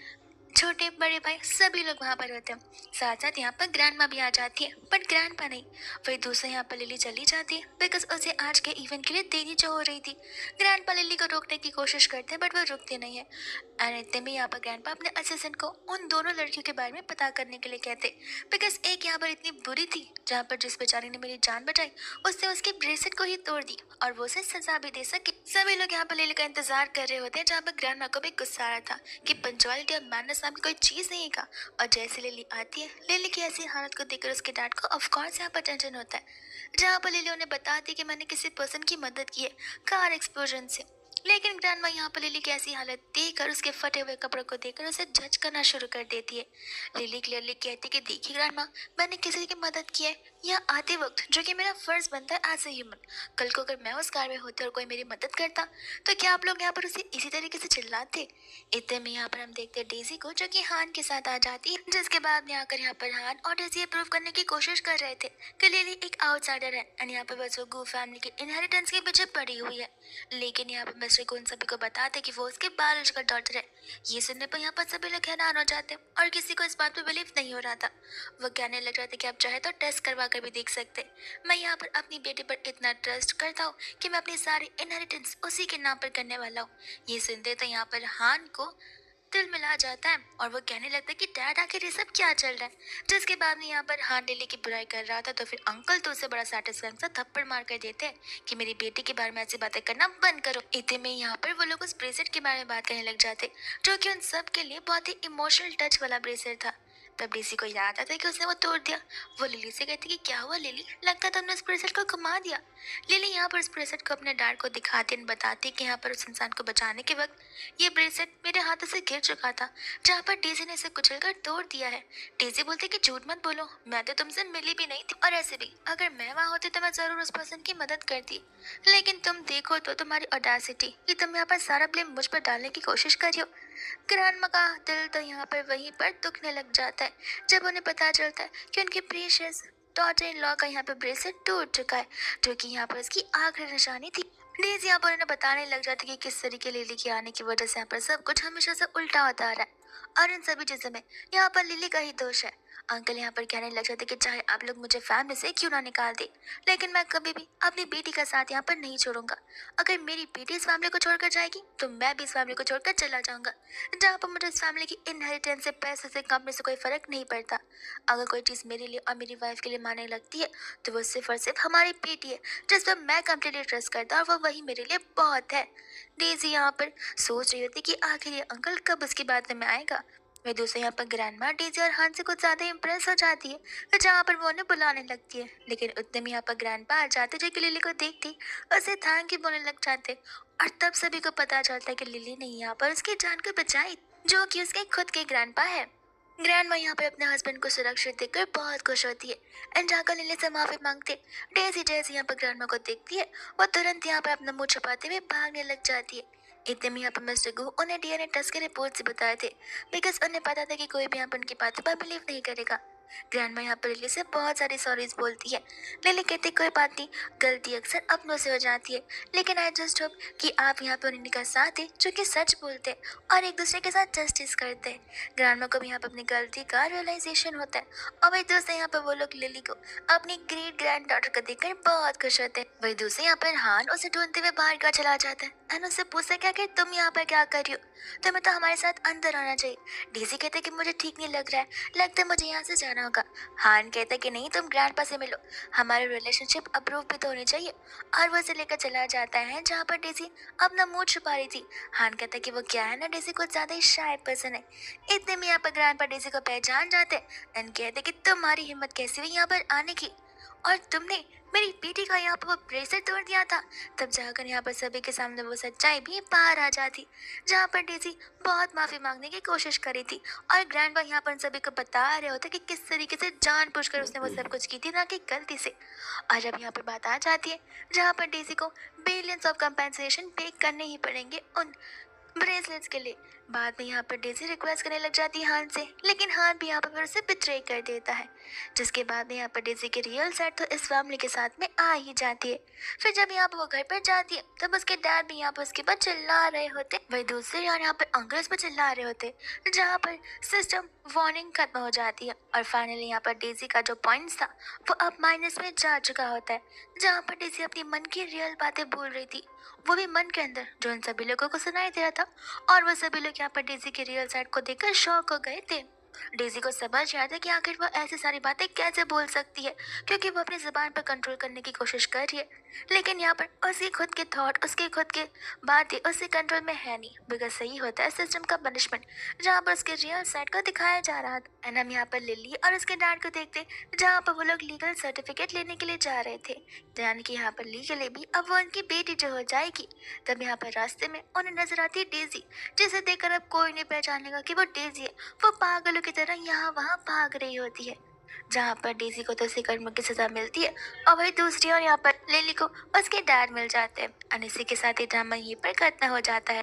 छोटे बड़े भाई सभी लोग वहाँ पर होते हैं। साथ साथ यहाँ पर ग्रैंड माँ भी आ जाती है, बट ग्रैंड पा नहीं। वही दूसरे यहाँ पर लिली चली जाती है, बिकॉज उसे आज के इवेंट के लिए देरी जो हो रही थी। ग्रैंड पा लिली को रोकने की कोशिश करते हैं, बट वो रुकते नहीं है। एंड इतने में यहाँ पर ग्रैंड पा अपने असिस्टेंट को उन दोनों लड़कियों के बारे में पता करने के लिए कहते, बिकॉज एक यहाँ पर इतनी बुरी थी, जहाँ पर जिस बेचारी ने मेरी जान बचाई उससे उसके ब्रेसलेट को ही तोड़ दी और वो उसे सजा भी दे सके। सभी लोग यहाँ पर लिली का इंतजार कर रहे होते हैं, जहाँ पर ग्रैंड माँ को भी गुस्सा आ रहा था कि पंचुअलिटी और मैनर्स नाम की कोई चीज नहीं का। और जैसे लिली आती है, लिली की ऐसी हालत को देखकर उसके डैड को ऑफ कोर्स यहाँ पर टेंशन होता है, जहाँ पर लिली उन्हें बताती है कि मैंने किसी पर्सन की मदद की है कार एक्सप्लोजन से। लेकिन ग्रैंडमा यहाँ पर लिली की ऐसी हालत देखकर उसके फटे हुए कपड़ों को देखकर उसे जज करना शुरू कर देती है। लिली क्लियरली कहती कि देखिए ग्रैंडमा, मैंने किसी की मदद की है यहाँ आते वक्त, जो कि मेरा फर्ज बनता है एज ए ह्यूमन। कल को अगर मैं उस कार में होती और कोई मेरी मदद करता, तो क्या आप लोग यहाँ पर उसे इसी तरीके से चिल्लाते? इतने में यहाँ पर हम देखते हैं डेजी को, जो कि हान के साथ आ जाती है, जिसके बाद में आकर यहाँ पर हान और डेजी ये प्रूव करने की कोशिश कर रहे थे कि लिली एक आउटसाइडर है एंड यहाँ पर बस वो गू फैमिली की इनहेरिटेंस के पीछे पड़ी हुई है। लेकिन यहाँ पर मिस्टर को उन सभी को बताते कि वो उसके बायोलॉजिकल डॉटर है। ये सुनने पर यहाँ पर सभी लोग हैरान हो जाते हैं और किसी को इस बात पे बिलीव नहीं हो रहा था। वो कहने लग रहा था कि आप चाहे तो टेस्ट करवा कर भी देख सकते। मैं यहाँ पर अपनी बेटी पर इतना ट्रस्ट करता हूँ कि मैं अपनी सारी इनहेरिटेंस उसी के नाम पर करने वाला हूँ। ये सुनते तो यहाँ पर हान को दिल मिला जाता है और वो कहने लगता है कि डैड आखिर ये सब क्या चल रहा है। जिसके बाद में यहाँ पर हान लिली की बुराई कर रहा था, तो फिर अंकल तो उसे बड़ा सैटिस्फाइंग सा थप्पड़ मार कर देते हैं कि मेरी बेटी के बारे में ऐसी बातें करना बंद करो। इतने में यहाँ पर वो लोग उस ब्रेसलेट के बारे में बात करने लग जाते, जो कि उन सब के लिए बहुत ही इमोशनल टच वाला ब्रेसलेट था। तब डेज़ी को याद आता है कि उसने वो तोड़ दिया। वो लिली से कहती कि क्या हुआ लिली, लगता है तुमने उस ब्रेसलेट को घुमा दिया। लिली यहाँ पर उस ब्रेसलेट को अपने डैड को दिखाती और बताती कि यहाँ पर उस इंसान को बचाने के वक्त ये ब्रेसलेट मेरे हाथों से गिर चुका था, जहाँ पर डेज़ी ने इसे कुचलकर तोड़ दिया है। डेज़ी बोलती कि झूठ मत बोलो, मैं तो तुमसे मिली भी नहीं थी, और ऐसे भी अगर मैं वहाँ होती तो मैं जरूर उस पर्सन की मदद करती। लेकिन तुम देखो तो तुम्हारी ऑडेसिटी कि तुम यहाँ पर सारा ब्लेम मुझ पर डालने की कोशिश कर रही हो। ग्रैंडमा का दिल तो यहाँ पर वहीं पर दुखने लग जाता है जब उन्हें पता चलता है कि उनके प्रीशियस डॉटर इन लॉ का यहाँ पर ब्रेसलेट टूट चुका है, जो कि यहाँ पर उसकी आखिरी निशानी थी। डेज़ी यहाँ पर उन्हें बताने लग जाती है कि किस तरीके लिली के आने की वजह से यहाँ पर सब कुछ हमेशा से उल्टा होता आ रहा है, और इन सभी चीजों में यहाँ पर लिली का ही दोष है। अंकल यहाँ पर कहने लग जाते कि चाहे आप लोग मुझे फैमिली से क्यों ना निकाल दे, लेकिन मैं कभी भी अपनी बेटी का साथ यहाँ पर नहीं छोड़ूंगा। अगर मेरी बेटी इस फैमिली को छोड़कर जाएगी तो मैं भी इस फैमिली को छोड़कर चला जाऊंगा, जहाँ पर मुझे इस फैमिली की इनहेरिटेंस से, पैसे से, कंपनी से कोई फर्क नहीं पड़ता। अगर कोई चीज़ मेरे लिए और मेरी वाइफ के लिए माने लगती है तो वो सिर्फ और सिर्फ हमारी बेटी है, जिस पर मैं कंप्लीटली ट्रस्ट करता और वो वही मेरे लिए बहुत है। डेज़ी यहाँ पर सोच रही होती कि आखिर ये अंकल कब उसकी बात में आएगा। वे दूसरे यहाँ पर ग्रैंडमा, डेज़ी और हान से कुछ ज्यादा इम्प्रेस हो जाती है, जहाँ पर वो उन्हें बुलाने लगती है। लेकिन उतने में यहाँ पर ग्रैंडपा आ जाते जो कि लिली को देखती उसे थैंक यू बोलने लग जाते, और तब सभी को पता चलता है कि लिली ने यहाँ पर उसकी जान को बचाई, जो कि उसके खुद के ग्रैंडपा है। ग्रैंडमा यहाँ पे अपने हस्बैंड को सुरक्षित देखकर बहुत खुश होती है एंड जाकर लिली से माफी मांगते। डेज़ी जैसे यहाँ पर ग्रैंडमा को देखती है वो तुरंत यहाँ पर अपना मुंह छुपाते हुए भागने लग जाती है। इतने में यहाँ पर मिस्टर गू उन्हें डीएनए टेस्ट के रिपोर्ट से बताए थे, बिकॉज उन्हें पता था कि कोई भी यहाँ पर उनकी बातों पर बिलीव नहीं करेगा। ग्रैंडमा यहाँ पर लिली से बहुत सारी सॉरीज बोलती है। लिली कहती कोई बात नहीं, गलती अक्सर अपनों से हो जाती है, लेकिन आई जस्ट होप कि आप यहाँ पर उन्हीं का साथ दें जो कि सच बोलते हैं और एक दूसरे के साथ जस्टिस करते हैं। ग्रैंडमा को भी यहाँ पर अपनी गलती का रियलाइजेशन होता है, और वही दूसरे यहाँ पर वो लोग लिली को अपनी ग्रेट ग्रैंड डॉटर को देखकर बहुत खुश होते हैं। वही दूसरे यहाँ पर हान उसे ढूंढते हुए बाहर का चला जाता है एंड उससे पूछता क्या कि तुम यहाँ पर क्या कर रही हो, तुम्हें तो हमारे साथ अंदर आना चाहिए। डेज़ी कहते कि मुझे ठीक नहीं लग रहा है, लगता है मुझे यहाँ से जाना होगा। हान कहता कि नहीं, तुम ग्रैंडपा से मिलो, हमारी रिलेशनशिप अप्रूव भी तो होनी चाहिए, और वो उसे लेकर चला जाता है जहाँ पर डेज़ी अपना मुंह छुपा रही थी। हान कहता कि वो क्या है ना, डेज़ी कुछ ज्यादा ही शाय पर्सन है। इतने में यहाँ पर ग्रैंडपा डेज़ी को पहचान जाते एंड कहते कि तुम्हारी हिम्मत कैसी हुई यहाँ पर आने की, और तुमने मेरी बेटी का यहाँ पर वो ब्रेसलेट तोड़ दिया था। तब जाकर यहाँ पर सभी के सामने वो सच्चाई भी बाहर आ जाती, जहाँ पर डेज़ी बहुत माफी मांगने की कोशिश करी थी, और ग्रैंडपा यहाँ पर सभी को बता रहे होते कि किस तरीके से जानबूझकर उसने वो सब कुछ की थी, ना कि गलती से। और जब यहाँ पर बात आ जाती है जहाँ पर डेज़ी को बिलियंस ऑफ कंपेंसेशन पे करने ही पड़ेंगे उन ब्रेसलेट्स के लिए। बाद में यहाँ पर डेज़ी रिक्वेस्ट करने लग जाती है हान से, लेकिन हान भी यहाँ पर फिर उसे बिट्रे कर देता है, जिसके बाद में यहाँ पर डेज़ी की रियल साइड तो इस फैमिली के साथ में आ ही जाती है। फिर जब यहाँ पर वो घर पर जाती है तब उसके डैड भी यहाँ पर उसके बाद चिल्ला रहे होते, वही दूसरे और यहाँ पर अंकल उस पर चिल्ला रहे होते, जहाँ पर सिस्टम वार्निंग खत्म हो जाती है, और फाइनली यहाँ पर डेज़ी का जो पॉइंट था वो अब माइनस में जा चुका होता है, जहाँ पर डेज़ी अपनी मन की रियल बातें बोल रही थी, वो भी मन के अंदर, जो उन सभी लोगों को सुनाई दे रहा था। और वो सभी लोग यहाँ पर डेज़ी की रियल साइड को देखकर शॉक हो गए थे। डेज़ी को समझ आया था कि आखिर वो ऐसी सारी बातें कैसे बोल सकती है, क्योंकि वो अपनी जुबान पर कंट्रोल करने की कोशिश कर रही है, लेकिन यहाँ पर उसके खुद के थॉट, उसके खुद के बातें उसके कंट्रोल में है नहीं, बिकॉज सही होता है सिस्टम का पनिशमेंट, जहाँ पर उसके रियल साइड को दिखाया जा रहा था। एंड हम यहाँ पर लिली और उसके डैड को देखते, जहाँ पर वो लोग लीगल सर्टिफिकेट लेने के लिए जा रहे थे, यानी कि यहाँ पर लीगली भी अब वो उनकी बेटी जो हो जाएगी। तब यहाँ पर रास्ते में उन्हें नजर आती है डेज़ी, जिसे देखकर अब कोई नहीं पहचानेगा कि वो डेज़ी है। वो पागलों की तरह यहाँ वहाँ भाग रही होती है, जहाँ पर डेज़ी को तो उसके कर्मों की सजा मिलती है, और वही दूसरी और यहाँ पर लिली को उसके डैड मिल जाते हैं। और इसी के साथ ही ड्रामा यहीं पर खत्म हो जाता है।